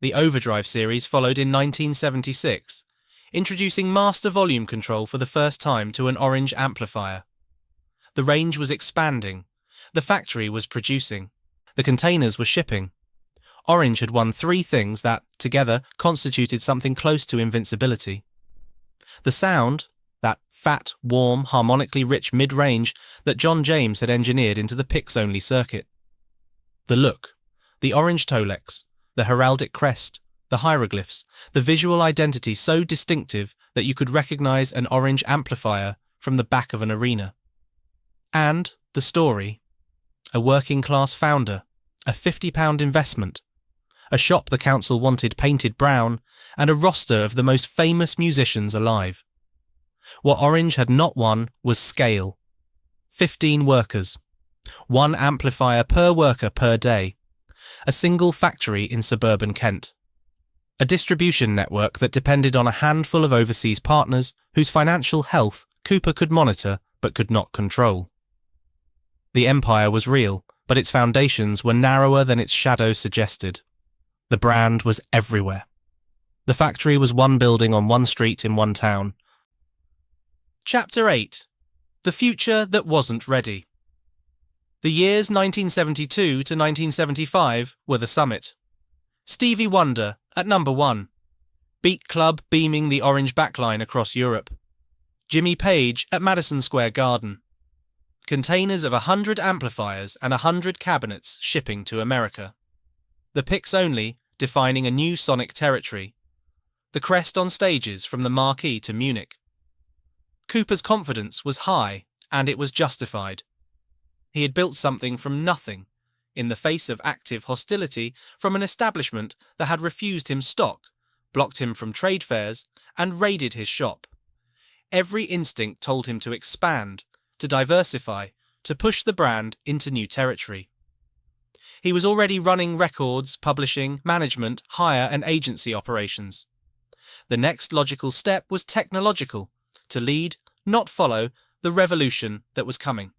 The Overdrive series followed in 1976, introducing master volume control for the first time to an Orange amplifier. The range was expanding. The factory was producing. The containers were shipping. Orange had won 3 things that, together, constituted something close to invincibility. The sound, that fat, warm, harmonically rich mid-range that John James had engineered into the PIX-only circuit. The look, the orange tolex, the heraldic crest, the hieroglyphs, the visual identity so distinctive that you could recognize an Orange amplifier from the back of an arena. And the story. A working-class founder, a £50 investment, a shop the council wanted painted brown, and a roster of the most famous musicians alive. What Orange had not won was scale. 15 workers. 1 amplifier per worker per day. A single factory in suburban Kent. A distribution network that depended on a handful of overseas partners whose financial health Cooper could monitor but could not control. The empire was real, but its foundations were narrower than its shadow suggested. The brand was everywhere. The factory was one building on one street in one town. Chapter 8. The Future That Wasn't Ready. The years 1972 to 1975 were the summit. Stevie Wonder at number 1. Beat Club beaming the orange backline across Europe. Jimmy Page at Madison Square Garden. Containers of 100 amplifiers and 100 cabinets shipping to America. The PIX only defining a new sonic territory. The crest on stages from the Marquee to Munich. Cooper's confidence was high, and it was justified. He had built something from nothing, in the face of active hostility from an establishment that had refused him stock, blocked him from trade fairs, and raided his shop. Every instinct told him to expand, to diversify, to push the brand into new territory. He was already running records, publishing, management, hire and agency operations. The next logical step was technological, to lead, not follow, the revolution that was coming.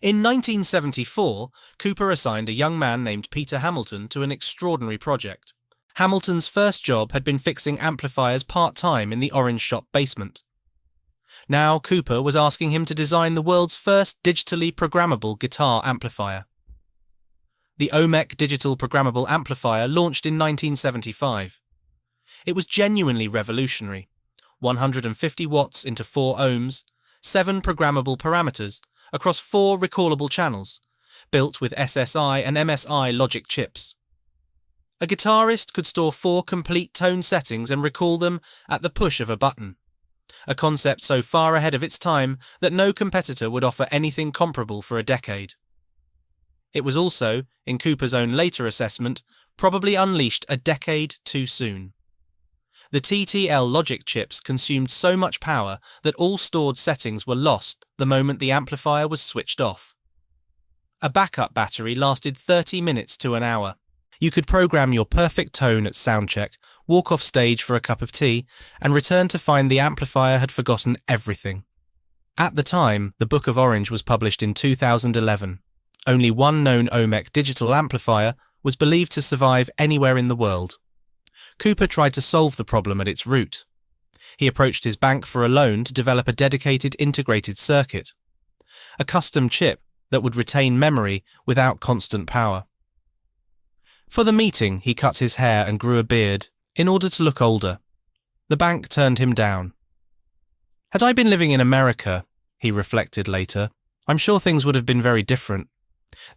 In 1974, Cooper assigned a young man named Peter Hamilton to an extraordinary project. Hamilton's first job had been fixing amplifiers part-time in the Orange shop basement. Now Cooper was asking him to design the world's first digitally programmable guitar amplifier. The OMEC digital programmable amplifier launched in 1975. It was genuinely revolutionary. 150 watts into 4 ohms, 7 programmable parameters across 4 recallable channels, built with SSI and MSI logic chips. A guitarist could store 4 complete tone settings and recall them at the push of a button. A concept so far ahead of its time that no competitor would offer anything comparable for a decade. It was also, in Cooper's own later assessment, probably unleashed a decade too soon. The TTL logic chips consumed so much power that all stored settings were lost the moment the amplifier was switched off. A backup battery lasted 30 minutes to an hour. You could program your perfect tone at soundcheck, walk off stage for a cup of tea, and return to find the amplifier had forgotten everything. At the time, the Book of Orange was published in 2011. Only one known OMEC digital amplifier was believed to survive anywhere in the world. Cooper tried to solve the problem at its root. He approached his bank for a loan to develop a dedicated integrated circuit, a custom chip that would retain memory without constant power. For the meeting, he cut his hair and grew a beard in order to look older. The bank turned him down. Had I been living in America, he reflected later, I'm sure things would have been very different.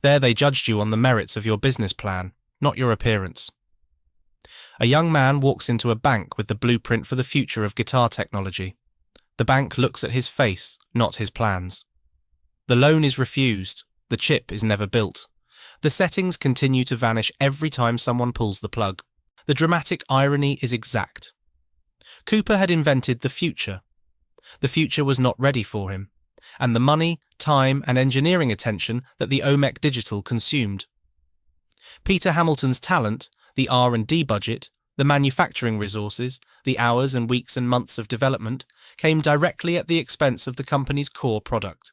There they judged you on the merits of your business plan, not your appearance. A young man walks into a bank with the blueprint for the future of guitar technology. The bank looks at his face, not his plans. The loan is refused. The chip is never built. The settings continue to vanish every time someone pulls the plug. The dramatic irony is exact. Cooper had invented the future. The future was not ready for him, and the money, time, and engineering attention that the OMEC Digital consumed. Peter Hamilton's talent, the R&D budget, the manufacturing resources, the hours and weeks and months of development came directly at the expense of the company's core product.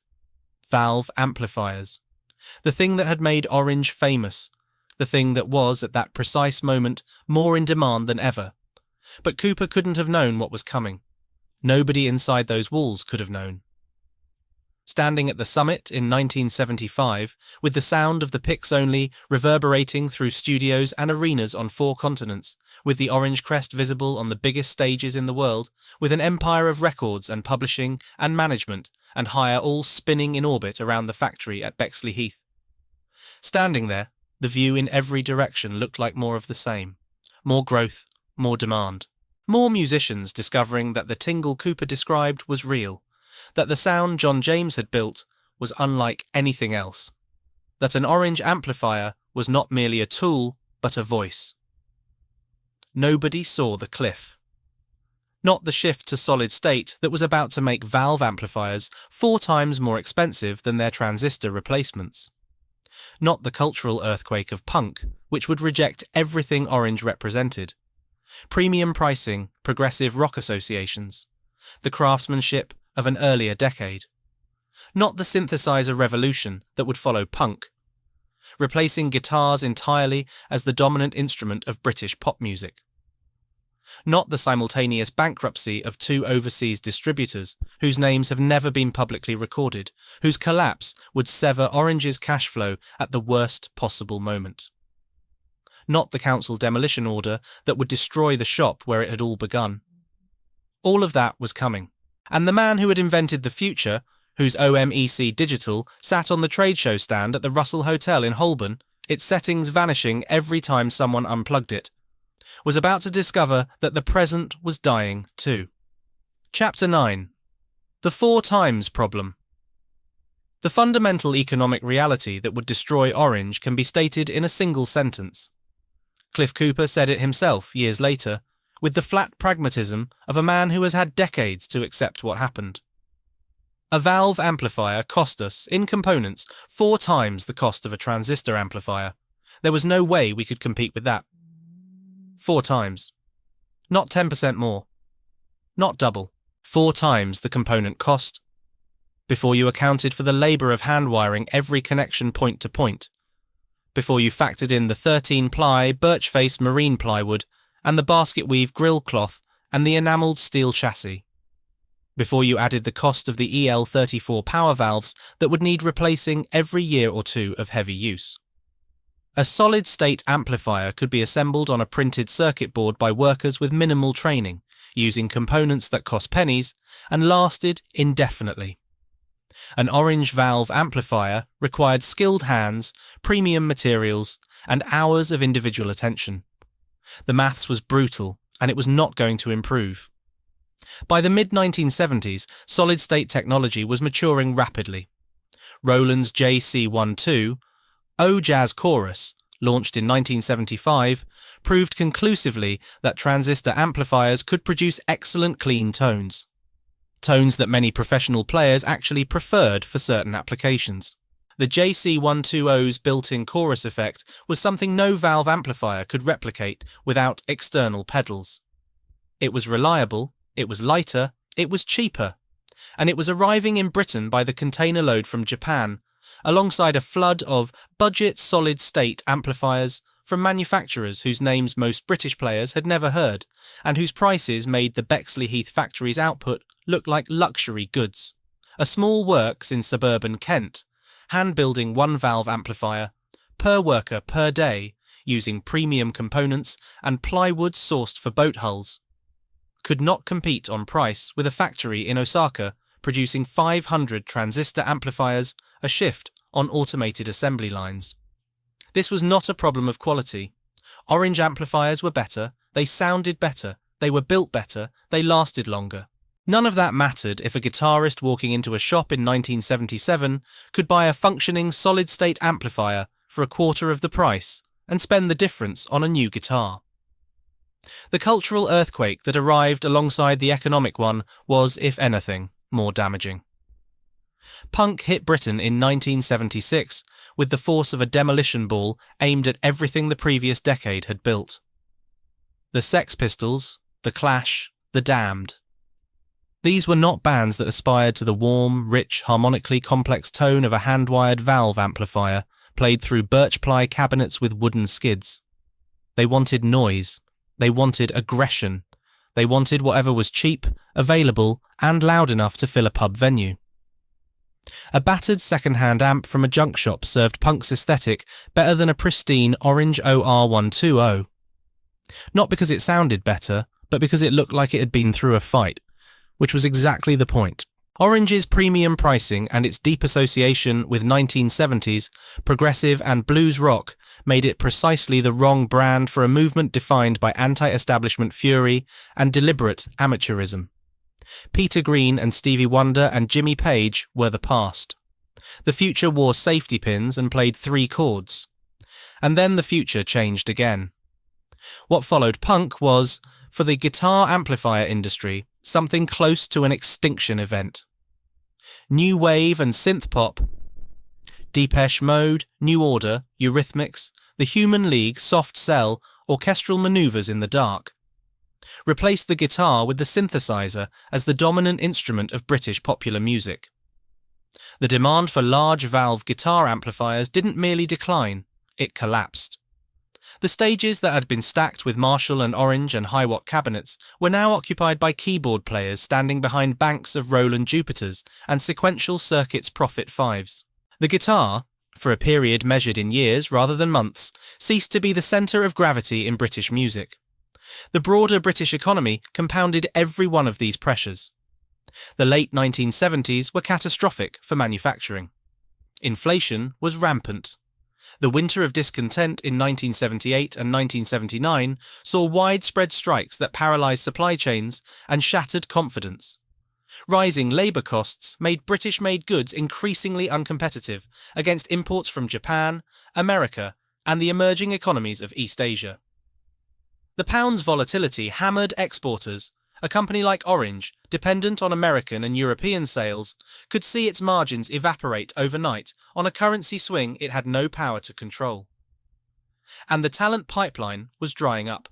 Valve amplifiers. The thing that had made Orange famous. The thing that was, at that precise moment, more in demand than ever. But Cooper couldn't have known what was coming. Nobody inside those walls could have known. Standing at the summit in 1975, with the sound of the picks only reverberating through studios and arenas on 4 continents, with the orange crest visible on the biggest stages in the world, with an empire of records and publishing and management and hire all spinning in orbit around the factory at Bexley Heath. Standing there, the view in every direction looked like more of the same. More growth, more demand. More musicians discovering that the tingle Cooper described was real. That the sound John James had built was unlike anything else. That an orange amplifier was not merely a tool, but a voice. Nobody saw the cliff. Not the shift to solid state that was about to make valve amplifiers 4 times more expensive than their transistor replacements. Not the cultural earthquake of punk, which would reject everything Orange represented. Premium pricing, progressive rock associations. The craftsmanship of an earlier decade. Not the synthesizer revolution that would follow punk, replacing guitars entirely as the dominant instrument of British pop music. Not the simultaneous bankruptcy of 2 overseas distributors whose names have never been publicly recorded, whose collapse would sever Orange's cash flow at the worst possible moment. Not the council demolition order that would destroy the shop where it had all begun. All of that was coming. And the man who had invented the future, whose OMEC Digital sat on the trade show stand at the Russell Hotel in Holborn, its settings vanishing every time someone unplugged it, was about to discover that the present was dying too. Chapter 9. The 4 times problem. The fundamental economic reality that would destroy Orange can be stated in a single sentence. Cliff Cooper said it himself years later, with the flat pragmatism of a man who has had decades to accept what happened. A valve amplifier cost us, in components, 4 times the cost of a transistor amplifier. There was no way we could compete with that. 4 times. Not 10% more. Not double. 4 times the component cost. Before you accounted for the labour of hand-wiring every connection point to point. Before you factored in the 13-ply birch-faced marine plywood and the basket-weave grille cloth and the enamelled steel chassis. Before you added the cost of the EL34 power valves that would need replacing every year or 2 of heavy use. A solid-state amplifier could be assembled on a printed circuit board by workers with minimal training, using components that cost pennies and lasted indefinitely. An orange valve amplifier required skilled hands, premium materials, and hours of individual attention. The maths was brutal, and it was not going to improve. By the mid-1970s, solid-state technology was maturing rapidly. Roland's JC12, O Jazz Chorus, launched in 1975, proved conclusively that transistor amplifiers could produce excellent clean tones. Tones that many professional players actually preferred for certain applications. The JC120's built-in chorus effect was something no valve amplifier could replicate without external pedals. It was reliable, it was lighter, it was cheaper, and it was arriving in Britain by the container load from Japan, alongside a flood of budget solid-state amplifiers from manufacturers whose names most British players had never heard, and whose prices made the Bexleyheath factory's output look like luxury goods. A small works in suburban Kent, hand-building one-valve amplifier, per worker per day, using premium components and plywood sourced for boat hulls, could not compete on price with a factory in Osaka producing 500 transistor amplifiers a shift on automated assembly lines. This was not a problem of quality. Orange amplifiers were better, they sounded better, they were built better, they lasted longer. None of that mattered if a guitarist walking into a shop in 1977 could buy a functioning solid-state amplifier for a quarter of the price and spend the difference on a new guitar. The cultural earthquake that arrived alongside the economic one was, if anything, more damaging. Punk hit Britain in 1976 with the force of a demolition ball aimed at everything the previous decade had built. The Sex Pistols, The Clash, The Damned. These were not bands that aspired to the warm, rich, harmonically complex tone of a hand-wired valve amplifier played through birch-ply cabinets with wooden skids. They wanted noise. They wanted aggression. They wanted whatever was cheap, available, and loud enough to fill a pub venue. A battered second-hand amp from a junk shop served Punk's aesthetic better than a pristine orange OR120. Not because it sounded better, but because it looked like it had been through a fight, which was exactly the point. Orange's premium pricing and its deep association with 1970s, progressive and blues rock made it precisely the wrong brand for a movement defined by anti-establishment fury and deliberate amateurism. Peter Green and Stevie Wonder and Jimmy Page were the past. The future wore safety pins and played 3 chords. And then the future changed again. What followed punk was, for the guitar amplifier industry, something close to an extinction event. New wave and synth pop, Depeche Mode, New Order, Eurythmics, the Human League, Soft Cell, orchestral manoeuvres in the dark, replaced the guitar with the synthesizer as the dominant instrument of British popular music. The demand for large valve guitar amplifiers didn't merely decline, it collapsed. The stages that had been stacked with Marshall and Orange and Hiwatt cabinets were now occupied by keyboard players standing behind banks of Roland Jupiters and sequential circuits Prophet 5s. The guitar, for a period measured in years rather than months, ceased to be the centre of gravity in British music. The broader British economy compounded every one of these pressures. The late 1970s were catastrophic for manufacturing. Inflation was rampant. The winter of discontent in 1978 and 1979 saw widespread strikes that paralysed supply chains and shattered confidence. Rising labour costs made British-made goods increasingly uncompetitive against imports from Japan, America, and the emerging economies of East Asia. The pound's volatility hammered exporters. A company like Orange, dependent on American and European sales, could see its margins evaporate overnight on a currency swing it had no power to control. And the talent pipeline was drying up.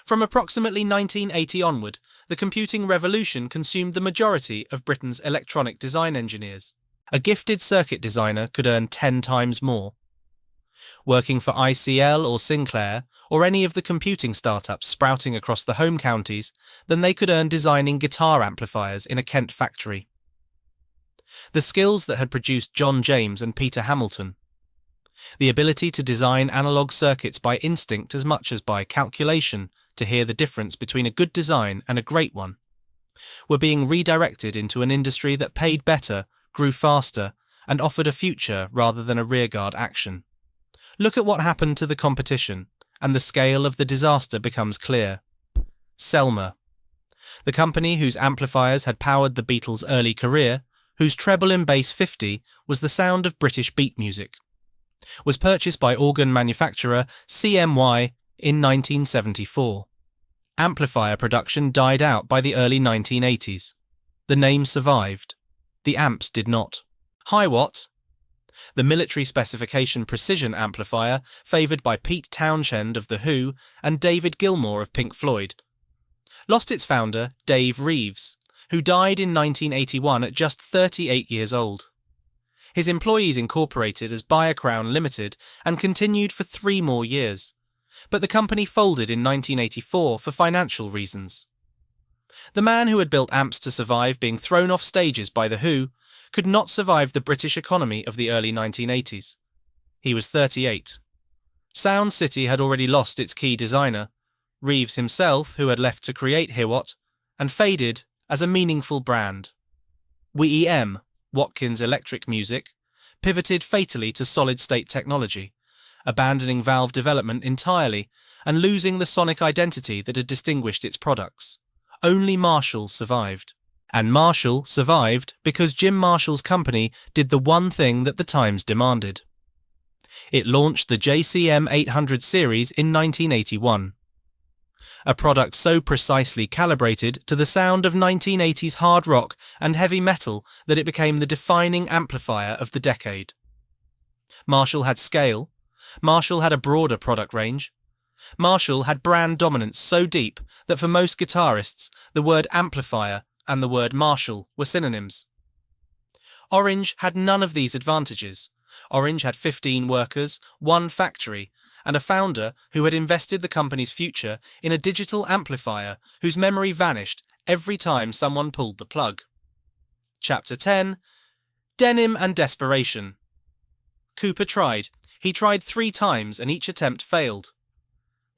From approximately 1980 onward, the computing revolution consumed the majority of Britain's electronic design engineers. A gifted circuit designer could earn 10 times more. Working for ICL or Sinclair, or any of the computing startups sprouting across the home counties, than they could earn designing guitar amplifiers in a Kent factory. The skills that had produced John James and Peter Hamilton, the ability to design analog circuits by instinct as much as by calculation to hear the difference between a good design and a great one, were being redirected into an industry that paid better, grew faster, and offered a future rather than a rearguard action. Look at what happened to the competition, and the scale of the disaster becomes clear. Selmer, the company whose amplifiers had powered the Beatles' early career, whose treble in bass 50 was the sound of British beat music, was purchased by organ manufacturer CMY in 1974. Amplifier production died out by the early 1980s. The name survived. The amps did not. Hiwatt, the military specification precision amplifier favoured by Pete Townshend of The Who and David Gilmour of Pink Floyd, lost its founder, Dave Reeves, who died in 1981 at just 38 years old. His employees incorporated as Crown Limited and continued for 3 more years, but the company folded in 1984 for financial reasons. The man who had built amps to survive being thrown off stages by The Who could not survive the British economy of the early 1980s. He was 38. Sound City had already lost its key designer, Reeves himself, who had left to create Hiwatt, and faded as a meaningful brand. WEM, Watkins Electric Music, pivoted fatally to solid-state technology, abandoning valve development entirely and losing the sonic identity that had distinguished its products. Only Marshall survived. And Marshall survived because Jim Marshall's company did the one thing that the times demanded. It launched the JCM 800 series in 1981. A product so precisely calibrated to the sound of 1980s hard rock and heavy metal that it became the defining amplifier of the decade. Marshall had scale. Marshall had a broader product range. Marshall had brand dominance so deep that for most guitarists, the word amplifier and the word Marshall were synonyms. Orange had none of these advantages. Orange had 15 workers, 1 factory, and a founder who had invested the company's future in a digital amplifier whose memory vanished every time someone pulled the plug. Chapter 10. Denim and Desperation. Cooper tried. He tried 3 times and each attempt failed.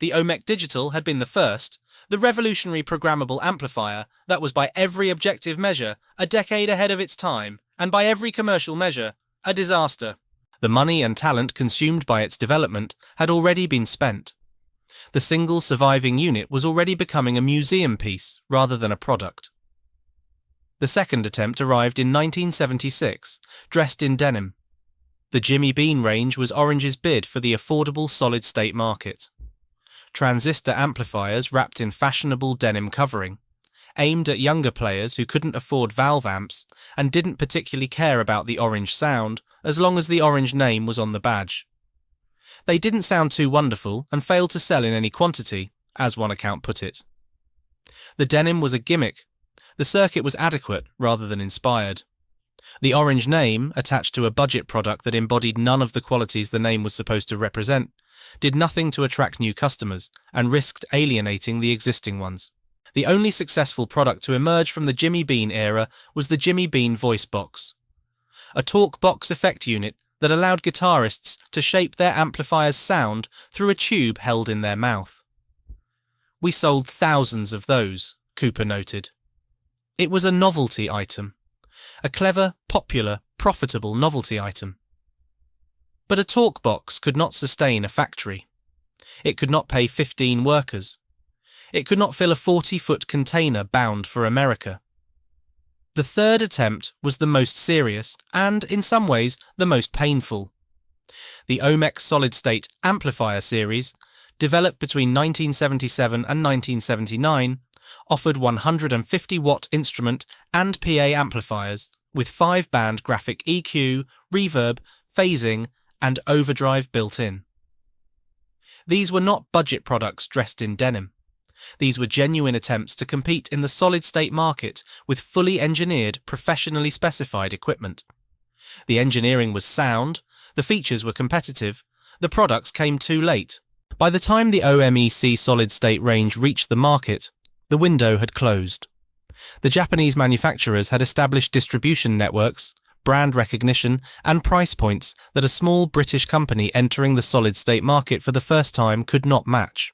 The Omec Digital had been the first, the revolutionary programmable amplifier that was by every objective measure a decade ahead of its time, and by every commercial measure a disaster. The money and talent consumed by its development had already been spent. The single surviving unit was already becoming a museum piece rather than a product. The second attempt arrived in 1976, dressed in denim. The Jimmy Bean range was Orange's bid for the affordable solid-state market. Transistor amplifiers wrapped in fashionable denim covering, aimed at younger players who couldn't afford valve amps and didn't particularly care about the Orange sound as long as the Orange name was on the badge. They didn't sound too wonderful and failed to sell in any quantity, as one account put it. The denim was a gimmick. The circuit was adequate rather than inspired. The Orange name, attached to a budget product that embodied none of the qualities the name was supposed to represent, did nothing to attract new customers and risked alienating the existing ones. The only successful product to emerge from the Jimmy Bean era was the Jimmy Bean Voice Box, a talk box effect unit that allowed guitarists to shape their amplifier's sound through a tube held in their mouth. We sold thousands of those, Cooper noted. It was a novelty item, a clever, popular, profitable novelty item. But a talk box could not sustain a factory. It could not pay 15 workers. It could not fill a 40-foot container bound for America. The third attempt was the most serious and, in some ways, the most painful. The Omec solid-state amplifier series, developed between 1977 and 1979, offered 150-watt instrument and PA amplifiers with 5-band graphic EQ, reverb, phasing, and overdrive built in. These were not budget products dressed in denim. These were genuine attempts to compete in the solid-state market with fully engineered, professionally specified equipment. The engineering was sound, the features were competitive, the products came too late. By the time the OMEC solid-state range reached the market, the window had closed. The Japanese manufacturers had established distribution networks, brand recognition, and price points that a small British company entering the solid-state market for the first time could not match.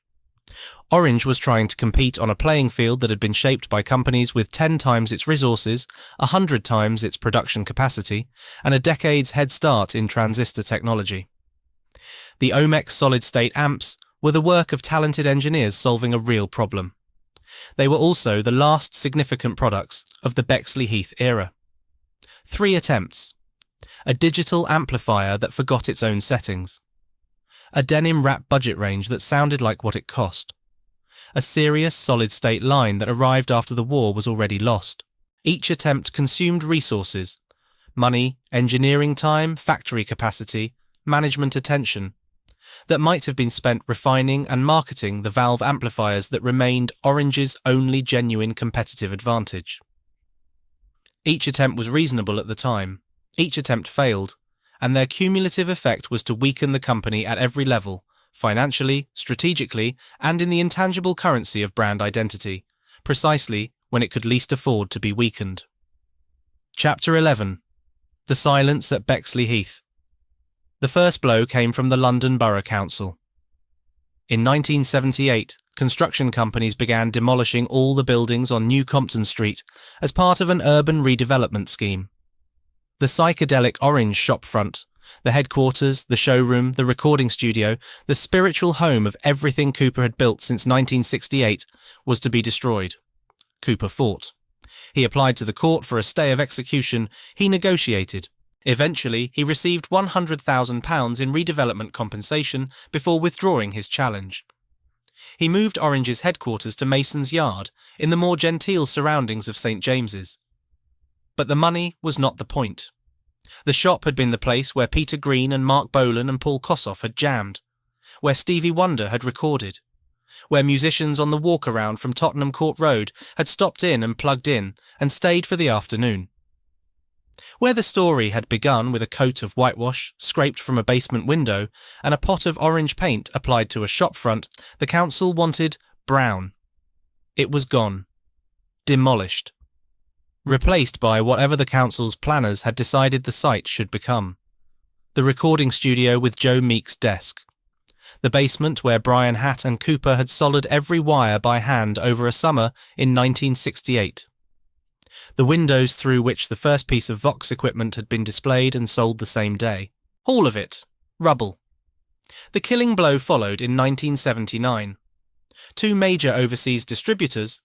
Orange was trying to compete on a playing field that had been shaped by companies with 10 times its resources, 100 times its production capacity, and a decade's head start in transistor technology. The Omec solid-state amps were the work of talented engineers solving a real problem. They were also the last significant products of the Bexley-Heath era. 3 attempts. A digital amplifier that forgot its own settings. A denim wrap budget range that sounded like what it cost. A serious solid-state line that arrived after the war was already lost. Each attempt consumed resources: money, engineering time, factory capacity, management attention, that might have been spent refining and marketing the valve amplifiers that remained Orange's only genuine competitive advantage. Each attempt was reasonable at the time. Each attempt failed, and their cumulative effect was to weaken the company at every level, financially, strategically, and in the intangible currency of brand identity, precisely when it could least afford to be weakened. Chapter 11. The Silence at Bexley Heath. The first blow came from the London Borough Council. In 1978, construction companies began demolishing all the buildings on New Compton Street as part of an urban redevelopment scheme. The psychedelic orange shopfront, the headquarters, the showroom, the recording studio, the spiritual home of everything Cooper had built since 1968, was to be destroyed. Cooper fought. He applied to the court for a stay of execution. He negotiated. Eventually, he received £100,000 in redevelopment compensation before withdrawing his challenge. He moved Orange's headquarters to Mason's Yard, in the more genteel surroundings of St James's. But the money was not the point. The shop had been the place where Peter Green and Mark Bolan and Paul Kossoff had jammed, where Stevie Wonder had recorded, where musicians on the walk-around from Tottenham Court Road had stopped in and plugged in and stayed for the afternoon. Where the story had begun with a coat of whitewash scraped from a basement window and a pot of orange paint applied to a shop front, the council wanted brown. It was gone. Demolished. Replaced by whatever the council's planners had decided the site should become. The recording studio with Joe Meek's desk. The basement where Brian Hatt and Cooper had soldered every wire by hand over a summer in 1968. The windows through which the first piece of Vox equipment had been displayed and sold the same day. All of it. Rubble. The killing blow followed in 1979. Two major overseas distributors,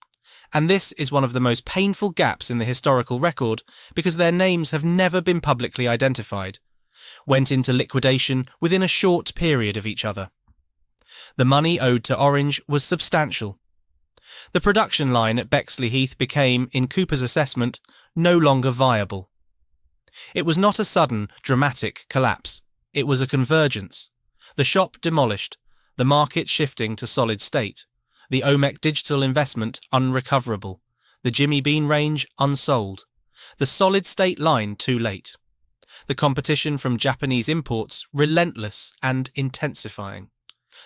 and this is one of the most painful gaps in the historical record because their names have never been publicly identified, went into liquidation within a short period of each other. The money owed to Orange was substantial. The production line at Bexley Heath became, in Cooper's assessment, no longer viable. It was not a sudden, dramatic collapse. It was a convergence. The shop demolished, the market shifting to solid state, the Omec digital investment unrecoverable, the Jimmy Bean range unsold, the solid state line too late, the competition from Japanese imports relentless and intensifying,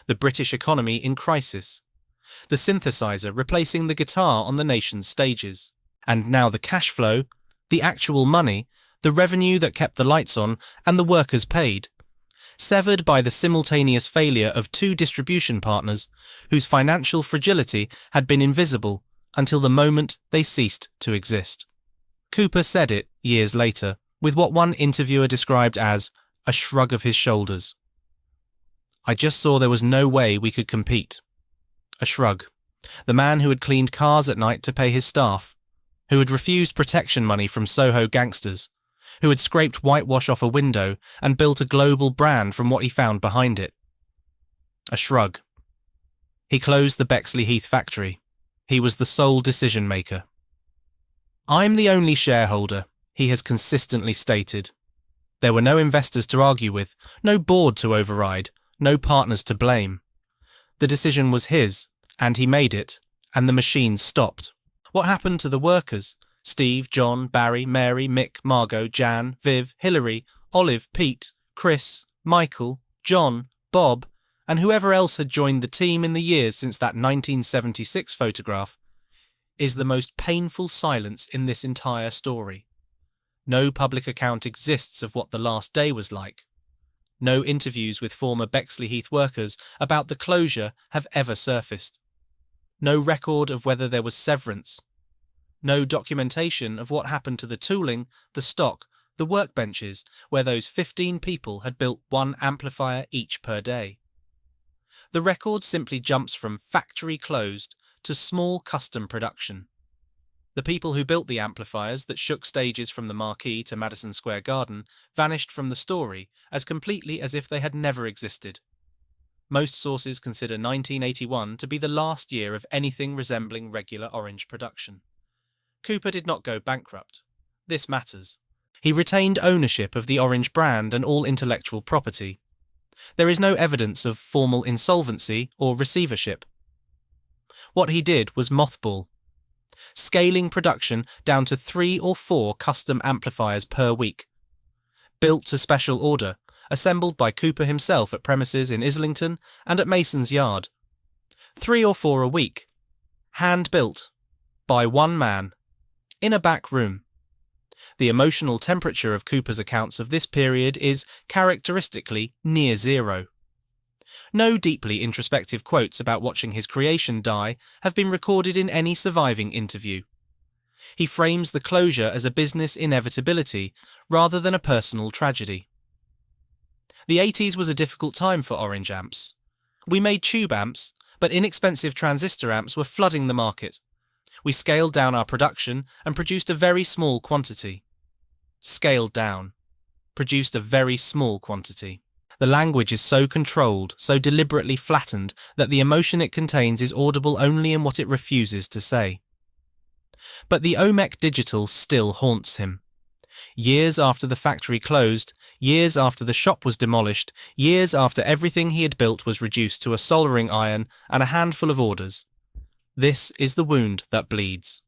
the British economy in crisis, the synthesizer replacing the guitar on the nation's stages, and now the cash flow, the actual money, the revenue that kept the lights on and the workers paid, severed by the simultaneous failure of two distribution partners whose financial fragility had been invisible until the moment they ceased to exist. Cooper said it, years later, with what one interviewer described as a shrug of his shoulders. "I just saw there was no way we could compete." A shrug. The man who had cleaned cars at night to pay his staff, who had refused protection money from Soho gangsters, who had scraped whitewash off a window and built a global brand from what he found behind it. A shrug. He closed the Bexley Heath factory. He was the sole decision-maker. "I'm the only shareholder," he has consistently stated. There were no investors to argue with, no board to override, no partners to blame. The decision was his, and he made it, and the machine stopped. What happened to the workers? Steve, John, Barry, Mary, Mick, Margot, Jan, Viv, Hilary, Olive, Pete, Chris, Michael, John, Bob, and whoever else had joined the team in the years since that 1976 photograph, is the most painful silence in this entire story. No public account exists of what the last day was like. No interviews with former Bexley Heath workers about the closure have ever surfaced. No record of whether there was severance. No documentation of what happened to the tooling, the stock, the workbenches, where those 15 people had built one amplifier each per day. The record simply jumps from factory closed to small custom production. The people who built the amplifiers that shook stages from the Marquee to Madison Square Garden vanished from the story as completely as if they had never existed. Most sources consider 1981 to be the last year of anything resembling regular Orange production. Cooper did not go bankrupt. This matters. He retained ownership of the Orange brand and all intellectual property. There is no evidence of formal insolvency or receivership. What he did was mothball, scaling production down to 3 or 4 custom amplifiers per week. built to special order, assembled by Cooper himself at premises in Islington and at Mason's Yard. 3 or 4 a week. Hand-built. By one man. In a back room. The emotional temperature of Cooper's accounts of this period is characteristically near zero. No deeply introspective quotes about watching his creation die have been recorded in any surviving interview. He frames the closure as a business inevitability rather than a personal tragedy. The 80s was a difficult time for Orange amps. We made tube amps, but inexpensive transistor amps were flooding the market. We scaled down our production and produced a very small quantity. Scaled down. Produced a very small quantity. The language is so controlled, so deliberately flattened, that the emotion it contains is audible only in what it refuses to say. But the Omec Digital still haunts him. Years after the factory closed, years after the shop was demolished, years after everything he had built was reduced to a soldering iron and a handful of orders. This is the wound that bleeds.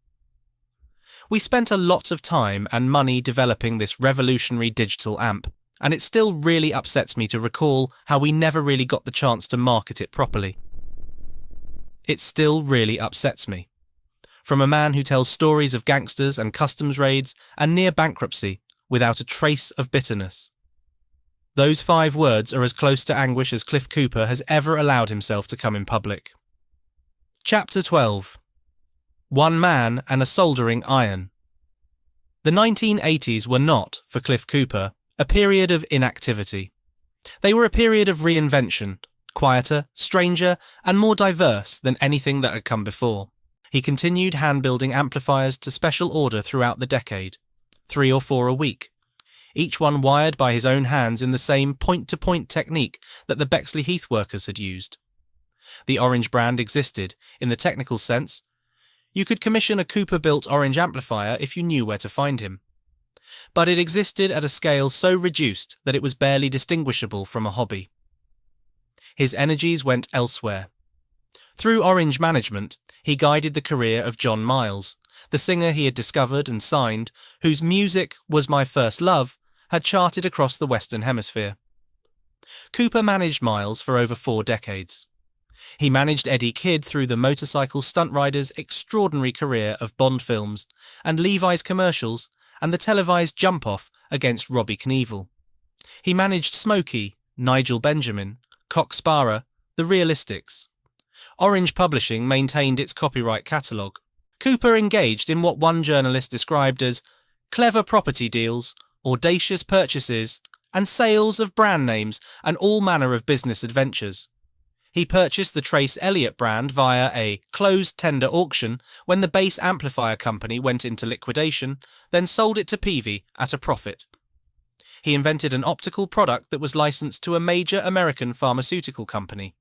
We spent a lot of time and money developing this revolutionary digital amp, and it still really upsets me to recall how we never really got the chance to market it properly. It still really upsets me. From a man who tells stories of gangsters and customs raids and near bankruptcy without a trace of bitterness. Those 5 words are as close to anguish as Cliff Cooper has ever allowed himself to come in public. Chapter 12. One man and a soldering iron. The 1980s were not, for Cliff Cooper, a period of inactivity. They were a period of reinvention, quieter, stranger, and more diverse than anything that had come before. He continued hand-building amplifiers to special order throughout the decade, 3 or 4 a week, each one wired by his own hands in the same point-to-point technique that the Bexley Heath workers had used. The Orange brand existed, in the technical sense. You could commission a Cooper-built Orange amplifier if you knew where to find him. But it existed at a scale so reduced that it was barely distinguishable from a hobby. His energies went elsewhere. Through Orange management, he guided the career of John Miles, the singer he had discovered and signed, whose Music Was My First Love had charted across the Western Hemisphere. Cooper managed Miles for over 4 decades. He managed Eddie Kidd through the motorcycle stunt rider's extraordinary career of Bond films and Levi's commercials and the televised jump-off against Robbie Knievel. He managed Smokey, Nigel Benjamin, Cock Sparrer, The Realistics. Orange Publishing maintained its copyright catalogue. Cooper engaged in what one journalist described as clever property deals, audacious purchases, and sales of brand names and all manner of business adventures. He purchased the Trace Elliott brand via a closed tender auction when the Bass Amplifier Company went into liquidation, then sold it to Peavey at a profit. He invented an optical product that was licensed to a major American pharmaceutical company,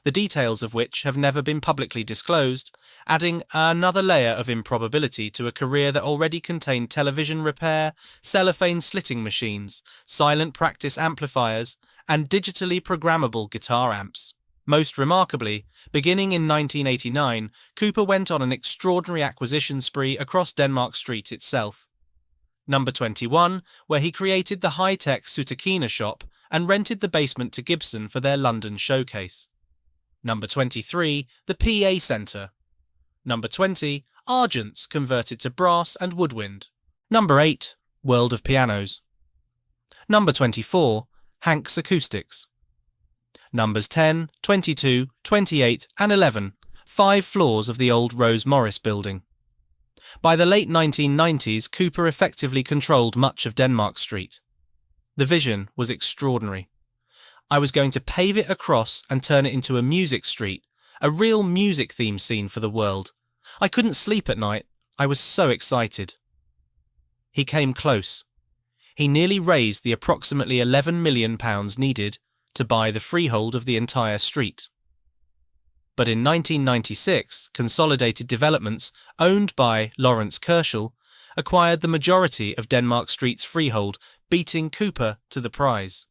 the details of which have never been publicly disclosed, adding another layer of improbability to a career that already contained television repair, cellophane slitting machines, silent practice amplifiers, and digitally programmable guitar amps. Most remarkably, beginning in 1989, Cooper went on an extraordinary acquisition spree across Denmark Street itself. Number 21, where he created the high-tech Sutakina shop and rented the basement to Gibson for their London showcase. Number 23, the PA Centre. Number 20, Argents converted to brass and woodwind. Number 8, World of Pianos. Number 24, Hank's Acoustics. Numbers 10, 22, 28 and 11, 5 floors of the old Rose Morris building. By the late 1990s, Cooper effectively controlled much of Denmark Street. The vision was extraordinary. I was going to pave it across and turn it into a music street, a real music theme scene for the world. I couldn't sleep at night. I was so excited. He came close. He nearly raised the approximately £11 million needed to buy the freehold of the entire street. But in 1996, Consolidated Developments, owned by Lawrence Kerschel, acquired the majority of Denmark Street's freehold, beating Cooper to the prize.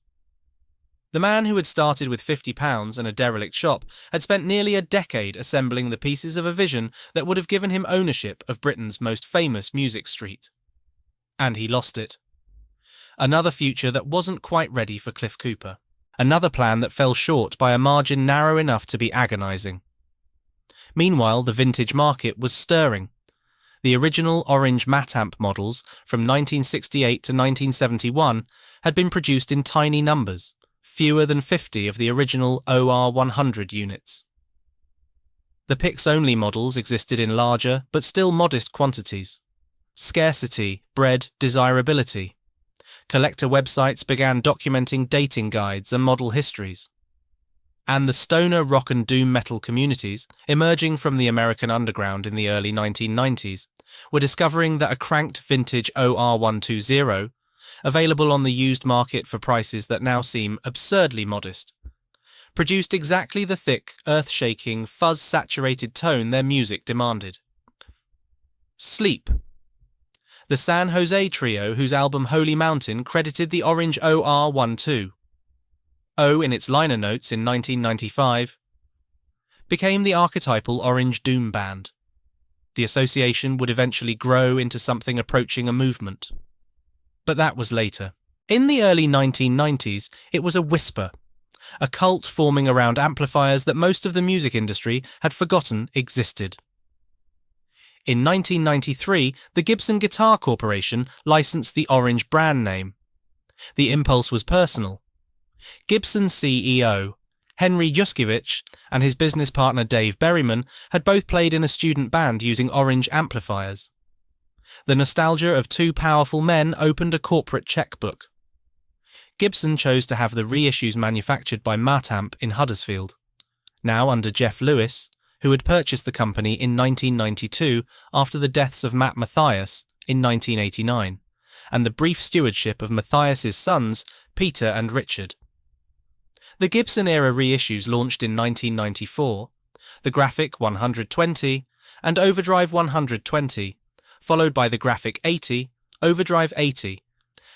The man who had started with £50 and a derelict shop had spent nearly a decade assembling the pieces of a vision that would have given him ownership of Britain's most famous music street. And he lost it. Another future that wasn't quite ready for Cliff Cooper. Another plan that fell short by a margin narrow enough to be agonising. Meanwhile, the vintage market was stirring. The original orange matte amp models from 1968 to 1971 had been produced in tiny numbers, fewer than 50 of the original OR100 units. The Pix-only models existed in larger but still modest quantities. Scarcity bred desirability. Collector websites began documenting dating guides and model histories. And the stoner rock and doom metal communities, emerging from the American underground in the early 1990s, were discovering that a cranked vintage OR120, available on the used market for prices that now seem absurdly modest, produced exactly the thick, earth-shaking, fuzz-saturated tone their music demanded. Sleep. The San Jose trio, whose album Holy Mountain credited the orange OR12, O in its liner notes in 1995, became the archetypal orange doom band. The association would eventually grow into something approaching a movement. But that was later. In the early 1990s, it was a whisper, a cult forming around amplifiers that most of the music industry had forgotten existed. In 1993, the Gibson Guitar Corporation licensed the Orange brand name. The impulse was personal. Gibson CEO Henry Juskiewicz and his business partner Dave Berryman had both played in a student band using Orange amplifiers. The nostalgia of two powerful men opened a corporate checkbook. Gibson chose to have the reissues manufactured by Matamp in Huddersfield, now under Jeff Lewis, who had purchased the company in 1992 after the deaths of Matt Mathias in 1989, and the brief stewardship of Mathias's sons, Peter and Richard. The Gibson-era reissues launched in 1994, the Graphic 120 and Overdrive 120, followed by the Graphic 80, Overdrive 80,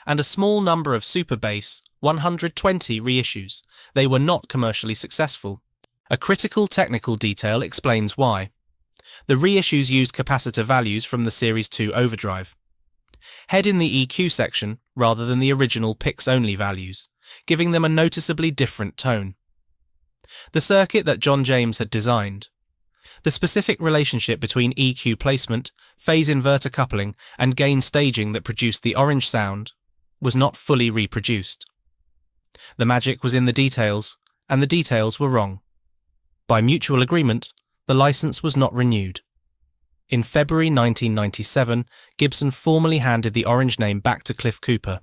and a small number of Super Bass 120 reissues. They were not commercially successful. A critical technical detail explains why. The reissues used capacitor values from the Series 2 Overdrive. Head in the EQ section rather than the original Pix-only values, giving them a noticeably different tone. The circuit that John James had designed, the specific relationship between EQ placement, phase inverter coupling, and gain staging that produced the orange sound, was not fully reproduced. The magic was in the details, and the details were wrong. By mutual agreement, the license was not renewed. In February 1997, Gibson formally handed the Orange name back to Cliff Cooper.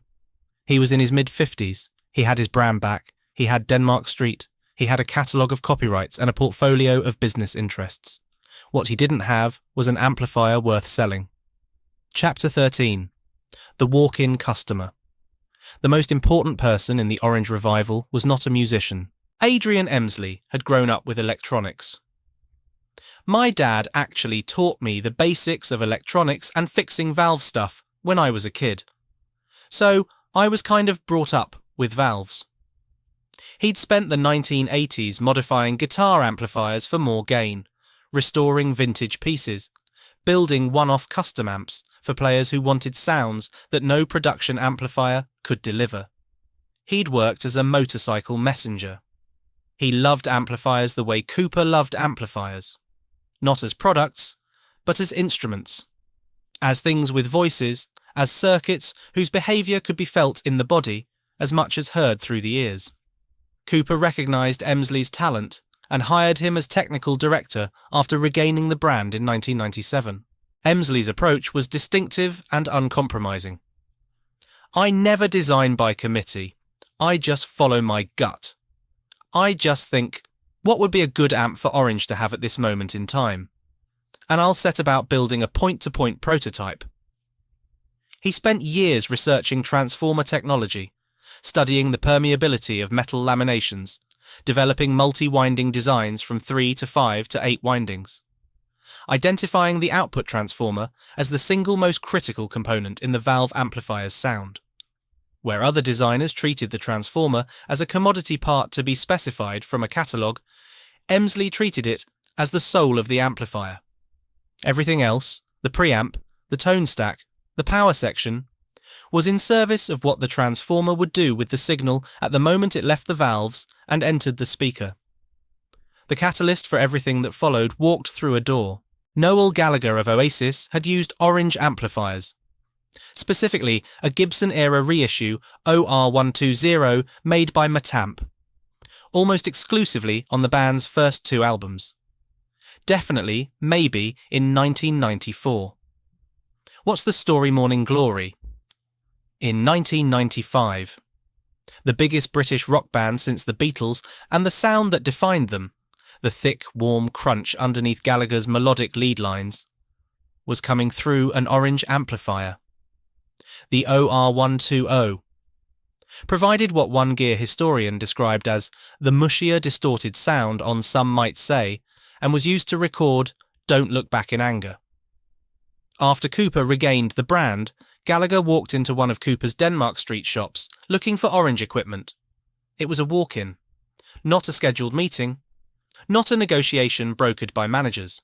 He was in his mid-50s, he had his brand back, he had Denmark St, he had a catalogue of copyrights and a portfolio of business interests. What he didn't have was an amplifier worth selling. Chapter 13. The Walk-in Customer. The most important person in the Orange revival was not a musician. Adrian Emsley had grown up with electronics. My dad actually taught me the basics of electronics and fixing valve stuff when I was a kid. So I was kind of brought up with valves. He'd spent the 1980s modifying guitar amplifiers for more gain, restoring vintage pieces, building one-off custom amps for players who wanted sounds that no production amplifier could deliver. He'd worked as a motorcycle messenger. He loved amplifiers the way Cooper loved amplifiers. Not as products, but as instruments. As things with voices, as circuits whose behaviour could be felt in the body as much as heard through the ears. Cooper recognised Emsley's talent and hired him as technical director after regaining the brand in 1997. Emsley's approach was distinctive and uncompromising. I never design by committee. I just follow my gut. I just think, what would be a good amp for Orange to have at this moment in time? And I'll set about building a point-to-point prototype. He spent years researching transformer technology, studying the permeability of metal laminations, developing multi-winding designs from 3 to 5 to 8 windings, identifying the output transformer as the single most critical component in the valve amplifier's sound. Where other designers treated the transformer as a commodity part to be specified from a catalogue, Emsley treated it as the soul of the amplifier. Everything else, the preamp, the tone stack, the power section, was in service of what the transformer would do with the signal at the moment it left the valves and entered the speaker. The catalyst for everything that followed walked through a door. Noel Gallagher of Oasis had used orange amplifiers, specifically a Gibson-era reissue OR120 made by Matamp, almost exclusively on the band's first 2 albums. Definitely, maybe, in 1994. What's the story Morning Glory? In 1995. The biggest British rock band since the Beatles, and the sound that defined them, the thick, warm crunch underneath Gallagher's melodic lead lines, was coming through an orange amplifier. The OR120. Provided what One Gear historian described as the mushier distorted sound on Some Might Say, and was used to record Don't Look Back in Anger. After Cooper regained the brand, Gallagher walked into one of Cooper's Denmark Street shops looking for orange equipment. It was a walk-in, not a scheduled meeting, not a negotiation brokered by managers.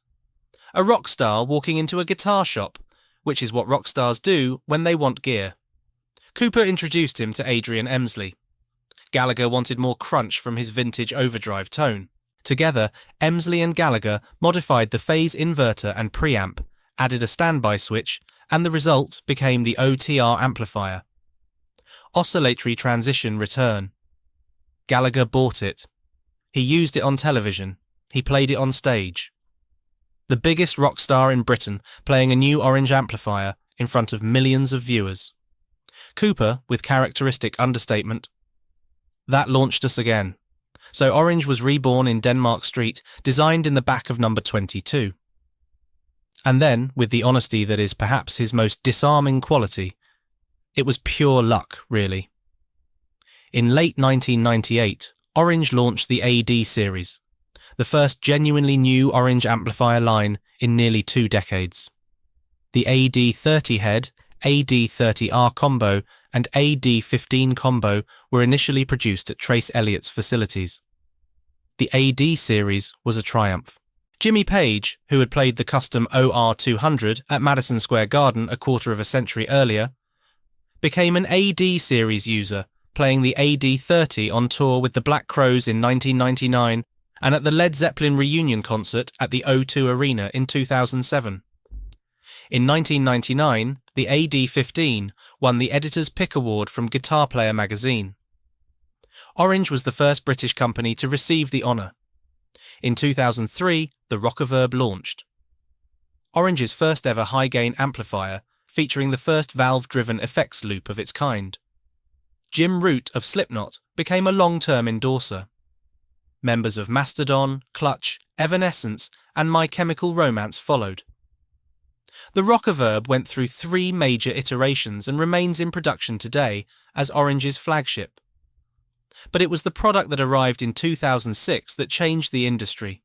A rock star walking into a guitar shop, which is what rock stars do when they want gear. Cooper introduced him to Adrian Emsley. Gallagher wanted more crunch from his vintage overdrive tone. Together, Emsley and Gallagher modified the phase inverter and preamp, added a standby switch, and the result became the OTR amplifier. Oscillatory transition return. Gallagher bought it. He used it on television. He played it on stage. The biggest rock star in Britain playing a new orange amplifier in front of millions of viewers. Cooper, with characteristic understatement, that launched us again. So Orange was reborn in Denmark Street, designed in the back of number 22. And then, with the honesty that is perhaps his most disarming quality, it was pure luck, really. In late 1998, Orange launched the AD series, the first genuinely new Orange amplifier line in nearly 2 decades. The AD30 head, AD30R combo and AD15 combo were initially produced at Trace Elliott's facilities. The AD series was a triumph. Jimmy Page, who had played the custom OR200 at Madison Square Garden a quarter of a century earlier, became an AD series user, playing the AD30 on tour with the Black Crowes in 1999 and at the Led Zeppelin reunion concert at the O2 Arena in 2007. In 1999, the AD15 won the Editor's Pick Award from Guitar Player magazine. Orange was the first British company to receive the honour. In 2003, the Rockaverb launched. Orange's first ever high-gain amplifier, featuring the first valve-driven effects loop of its kind. Jim Root of Slipknot became a long-term endorser. Members of Mastodon, Clutch, Evanescence and My Chemical Romance followed. The Rockaverb went through 3 major iterations and remains in production today as Orange's flagship. But it was the product that arrived in 2006 that changed the industry.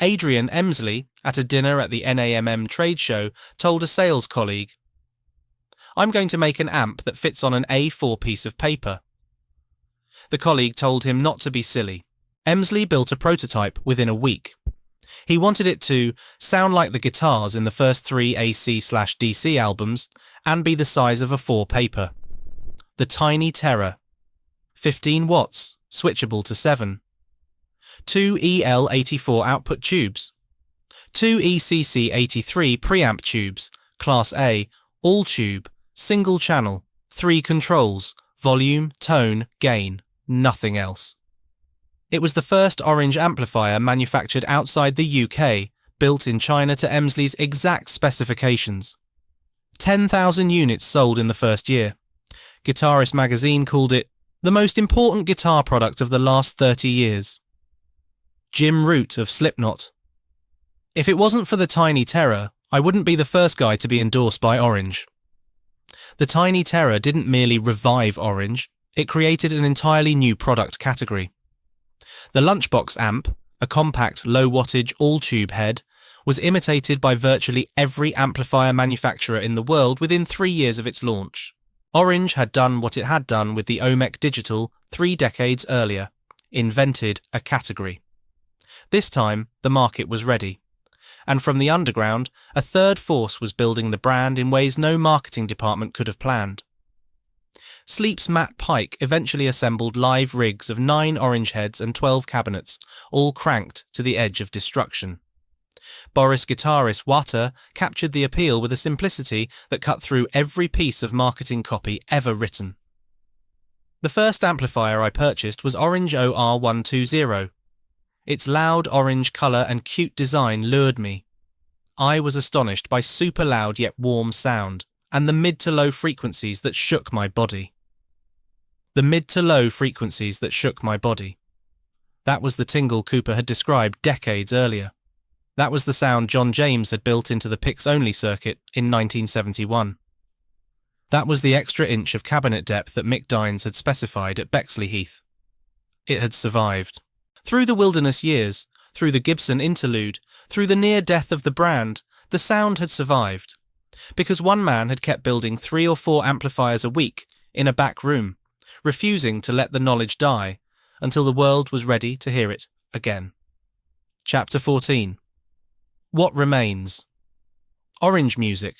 Adrian Emsley, at a dinner at the NAMM trade show, told a sales colleague, "I'm going to make an amp that fits on an A4 piece of paper." The colleague told him not to be silly. Emsley built a prototype within a week. He wanted it to sound like the guitars in the first 3 AC/DC albums and be the size of a 4 paper. The Tiny Terror. 15 watts, switchable to 7. 2 EL84 output tubes. 2 ECC83 preamp tubes, Class A, all tube, single channel, 3 controls, volume, tone, gain, nothing else. It was the first Orange amplifier manufactured outside the UK, built in China to Emsley's exact specifications. 10,000 units sold in the first year. Guitarist magazine called it the most important guitar product of the last 30 years. Jim Root of Slipknot. If it wasn't for the Tiny Terror, I wouldn't be the first guy to be endorsed by Orange. The Tiny Terror didn't merely revive Orange, it created an entirely new product category. The Lunchbox amp, a compact low-wattage all-tube head, was imitated by virtually every amplifier manufacturer in the world within 3 years of its launch. Orange had done what it had done with the Omec Digital 3 decades earlier, invented a category. This time, the market was ready, and from the underground, a third force was building the brand in ways no marketing department could have planned. Sleep's Matt Pike eventually assembled live rigs of 9 orange heads and 12 cabinets, all cranked to the edge of destruction. Boris guitarist Water captured the appeal with a simplicity that cut through every piece of marketing copy ever written. The first amplifier I purchased was Orange OR120. Its loud orange colour and cute design lured me. I was astonished by super loud yet warm sound, and the mid to low frequencies that shook my body. That was the tingle Cooper had described decades earlier. That was the sound John James had built into the picks-only circuit in 1971. That was the extra inch of cabinet depth that Mick Dines had specified at Bexley Heath. It had survived. Through the wilderness years, through the Gibson interlude, through the near death of the brand, the sound had survived. Because one man had kept building 3 or 4 amplifiers a week in a back room, refusing to let the knowledge die until the world was ready to hear it again. Chapter 14. What remains? Orange Music.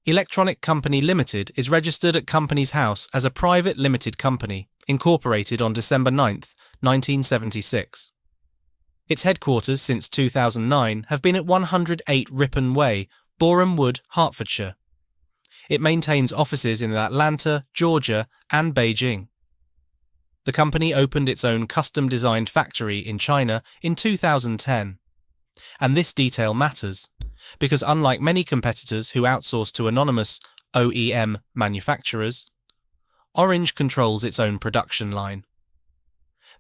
Electronic Company Limited is registered at Companies House as a private limited company, incorporated on December 9, 1976. Its headquarters since 2009 have been at 108 Ripon Way, Borehamwood, Hertfordshire. It maintains offices in Atlanta, Georgia, and Beijing. The company opened its own custom-designed factory in China in 2010. And this detail matters, because unlike many competitors who outsource to anonymous OEM manufacturers, Orange controls its own production line.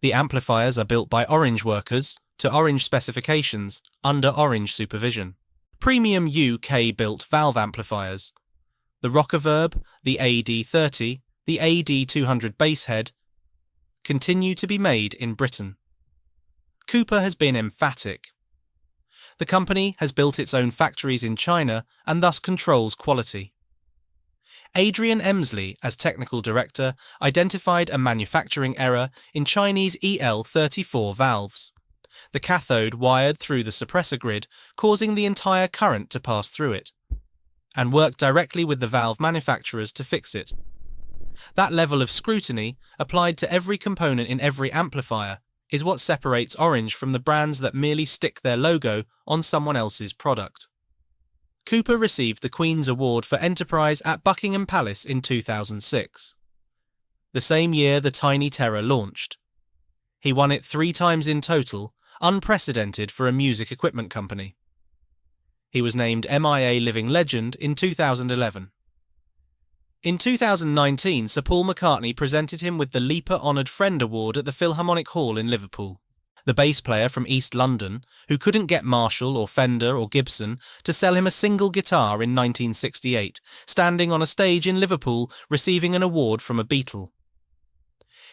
The amplifiers are built by Orange workers to Orange specifications under Orange supervision. Premium UK-built valve amplifiers, the Rockerverb, the AD30, the AD200 basshead, continue to be made in Britain. Cooper has been emphatic. The company has built its own factories in China and thus controls quality. Adrian Emsley, as technical director, identified a manufacturing error in Chinese EL34 valves. The cathode wired through the suppressor grid, causing the entire current to pass through it, and worked directly with the valve manufacturers to fix it. That level of scrutiny, applied to every component in every amplifier, is what separates Orange from the brands that merely stick their logo on someone else's product. Cooper received the Queen's Award for Enterprise at Buckingham Palace in 2006. The same year the Tiny Terror launched. He won it 3 times in total, unprecedented for a music equipment company. He was named MIA Living Legend in 2011. In 2019, Sir Paul McCartney presented him with the Leaper Honoured Friend Award at the Philharmonic Hall in Liverpool. The bass player from East London, who couldn't get Marshall or Fender or Gibson to sell him a single guitar in 1968, standing on a stage in Liverpool receiving an award from a Beatle.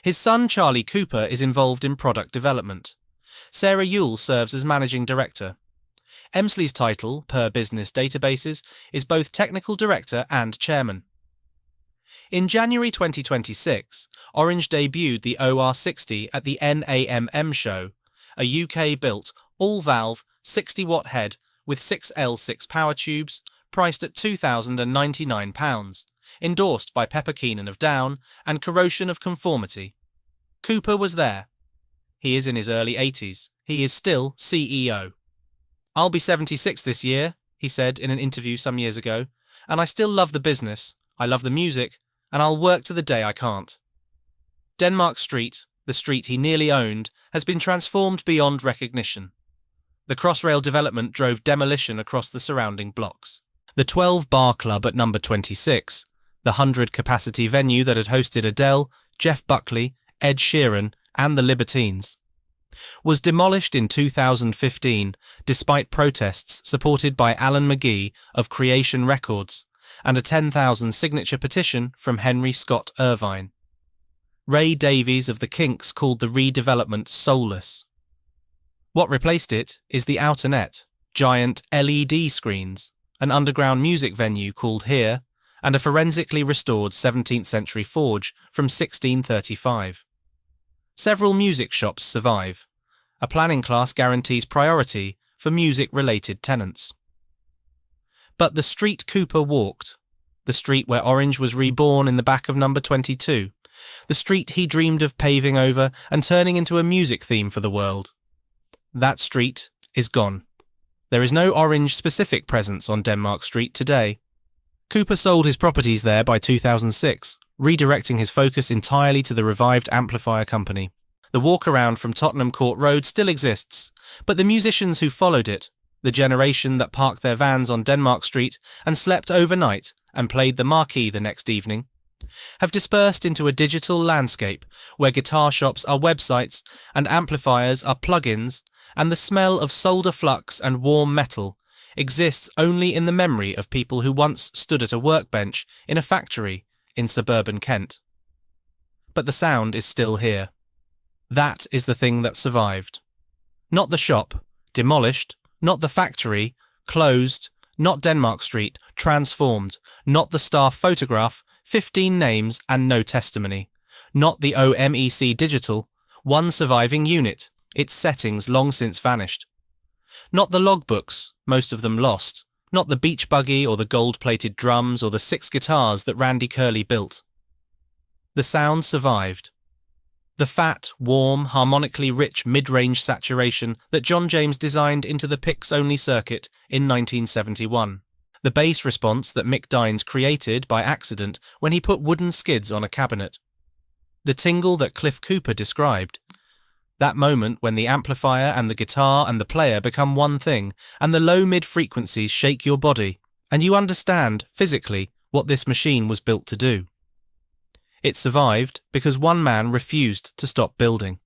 His son Charlie Cooper is involved in product development. Sarah Yule serves as managing director. Emsley's title, per business databases, is both technical director and chairman. In January 2026, Orange debuted the OR60 at the NAMM show, a UK-built, all-valve, 60-watt head with 6 L6 power tubes, priced at £2,099, endorsed by Pepper Keenan of Down and Corrosion of Conformity. Cooper was there. He is in his early 80s. He is still CEO. "I'll be 76 this year," he said in an interview some years ago, "and I still love the business, I love the music, and I'll work to the day I can't." Denmark Street, the street he nearly owned, has been transformed beyond recognition. The Crossrail development drove demolition across the surrounding blocks. The 12 Bar Club at number 26, the 100-capacity venue that had hosted Adele, Jeff Buckley, Ed Sheeran, and the Libertines, was demolished in 2015 despite protests supported by Alan McGee of Creation Records and a 10,000 signature petition from Henry Scott Irvine. Ray Davies of the Kinks called the redevelopment soulless. What replaced it is the Outernet, giant LED screens, an underground music venue called Here, and a forensically restored 17th century forge from 1635. Several music shops survive. A planning class guarantees priority for music-related tenants. But the street Cooper walked, the street where Orange was reborn in the back of number 22, the street he dreamed of paving over and turning into a music theme for the world, that street is gone. There is no Orange-specific presence on Denmark Street today. Cooper sold his properties there by 2006, redirecting his focus entirely to the revived Amplifier company. The walk-around from Tottenham Court Road still exists, but the musicians who followed it, the generation that parked their vans on Denmark Street and slept overnight and played the marquee the next evening, have dispersed into a digital landscape where guitar shops are websites and amplifiers are plugins, and the smell of solder flux and warm metal exists only in the memory of people who once stood at a workbench in a factory in suburban Kent. But the sound is still here. That is the thing that survived. Not the shop, demolished, not the factory, closed, not Denmark Street, transformed, not the staff photograph, 15 names and no testimony, not the OMEC digital, one surviving unit, its settings long since vanished. Not the logbooks, most of them lost, not the beach buggy or the gold-plated drums or the 6 guitars that Randy Curley built. The sound survived. The fat, warm, harmonically rich mid-range saturation that John James designed into the picks-only circuit in 1971. The bass response that Mick Dines created by accident when he put wooden skids on a cabinet. The tingle that Cliff Cooper described. That moment when the amplifier and the guitar and the player become one thing, and the low-mid frequencies shake your body, and you understand, physically, what this machine was built to do. It survived because one man refused to stop building.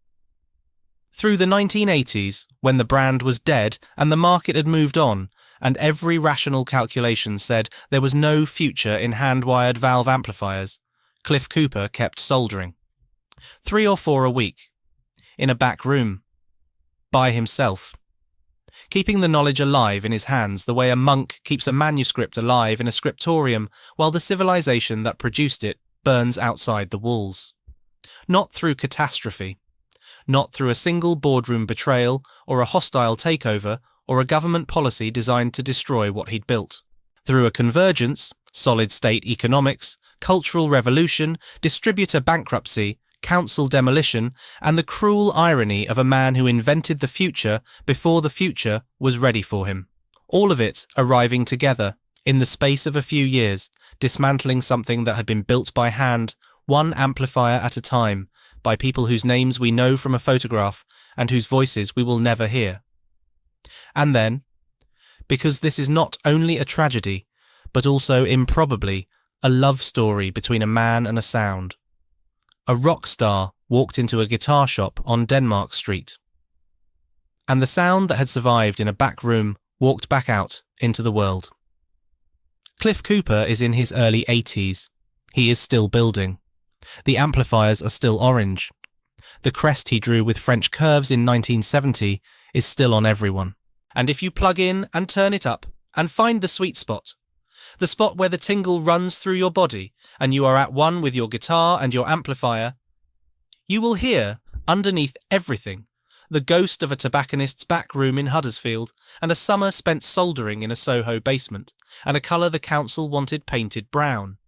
Through the 1980s, when the brand was dead and the market had moved on, and every rational calculation said there was no future in hand-wired valve amplifiers, Cliff Cooper kept soldering. 3 or 4 a week. In a back room. By himself. Keeping the knowledge alive in his hands the way a monk keeps a manuscript alive in a scriptorium while the civilization that produced it burns outside the walls. Not through catastrophe. Not through a single boardroom betrayal or a hostile takeover or a government policy designed to destroy what he'd built. Through a convergence, solid-state economics, cultural revolution, distributor bankruptcy, council demolition, and the cruel irony of a man who invented the future before the future was ready for him. All of it arriving together, in the space of a few years, dismantling something that had been built by hand, one amplifier at a time, by people whose names we know from a photograph and whose voices we will never hear. And then, because this is not only a tragedy, but also improbably a love story between a man and a sound. A rock star walked into a guitar shop on Denmark Street. And the sound that had survived in a back room walked back out into the world. Cliff Cooper is in his early 80s. He is still building. The amplifiers are still orange. The crest he drew with French curves in 1970 is still on everyone. And if you plug in and turn it up and find the sweet spot, the spot where the tingle runs through your body and you are at one with your guitar and your amplifier, you will hear, underneath everything, the ghost of a tobacconist's back room in Huddersfield and a summer spent soldering in a Soho basement, and a colour the council wanted painted brown,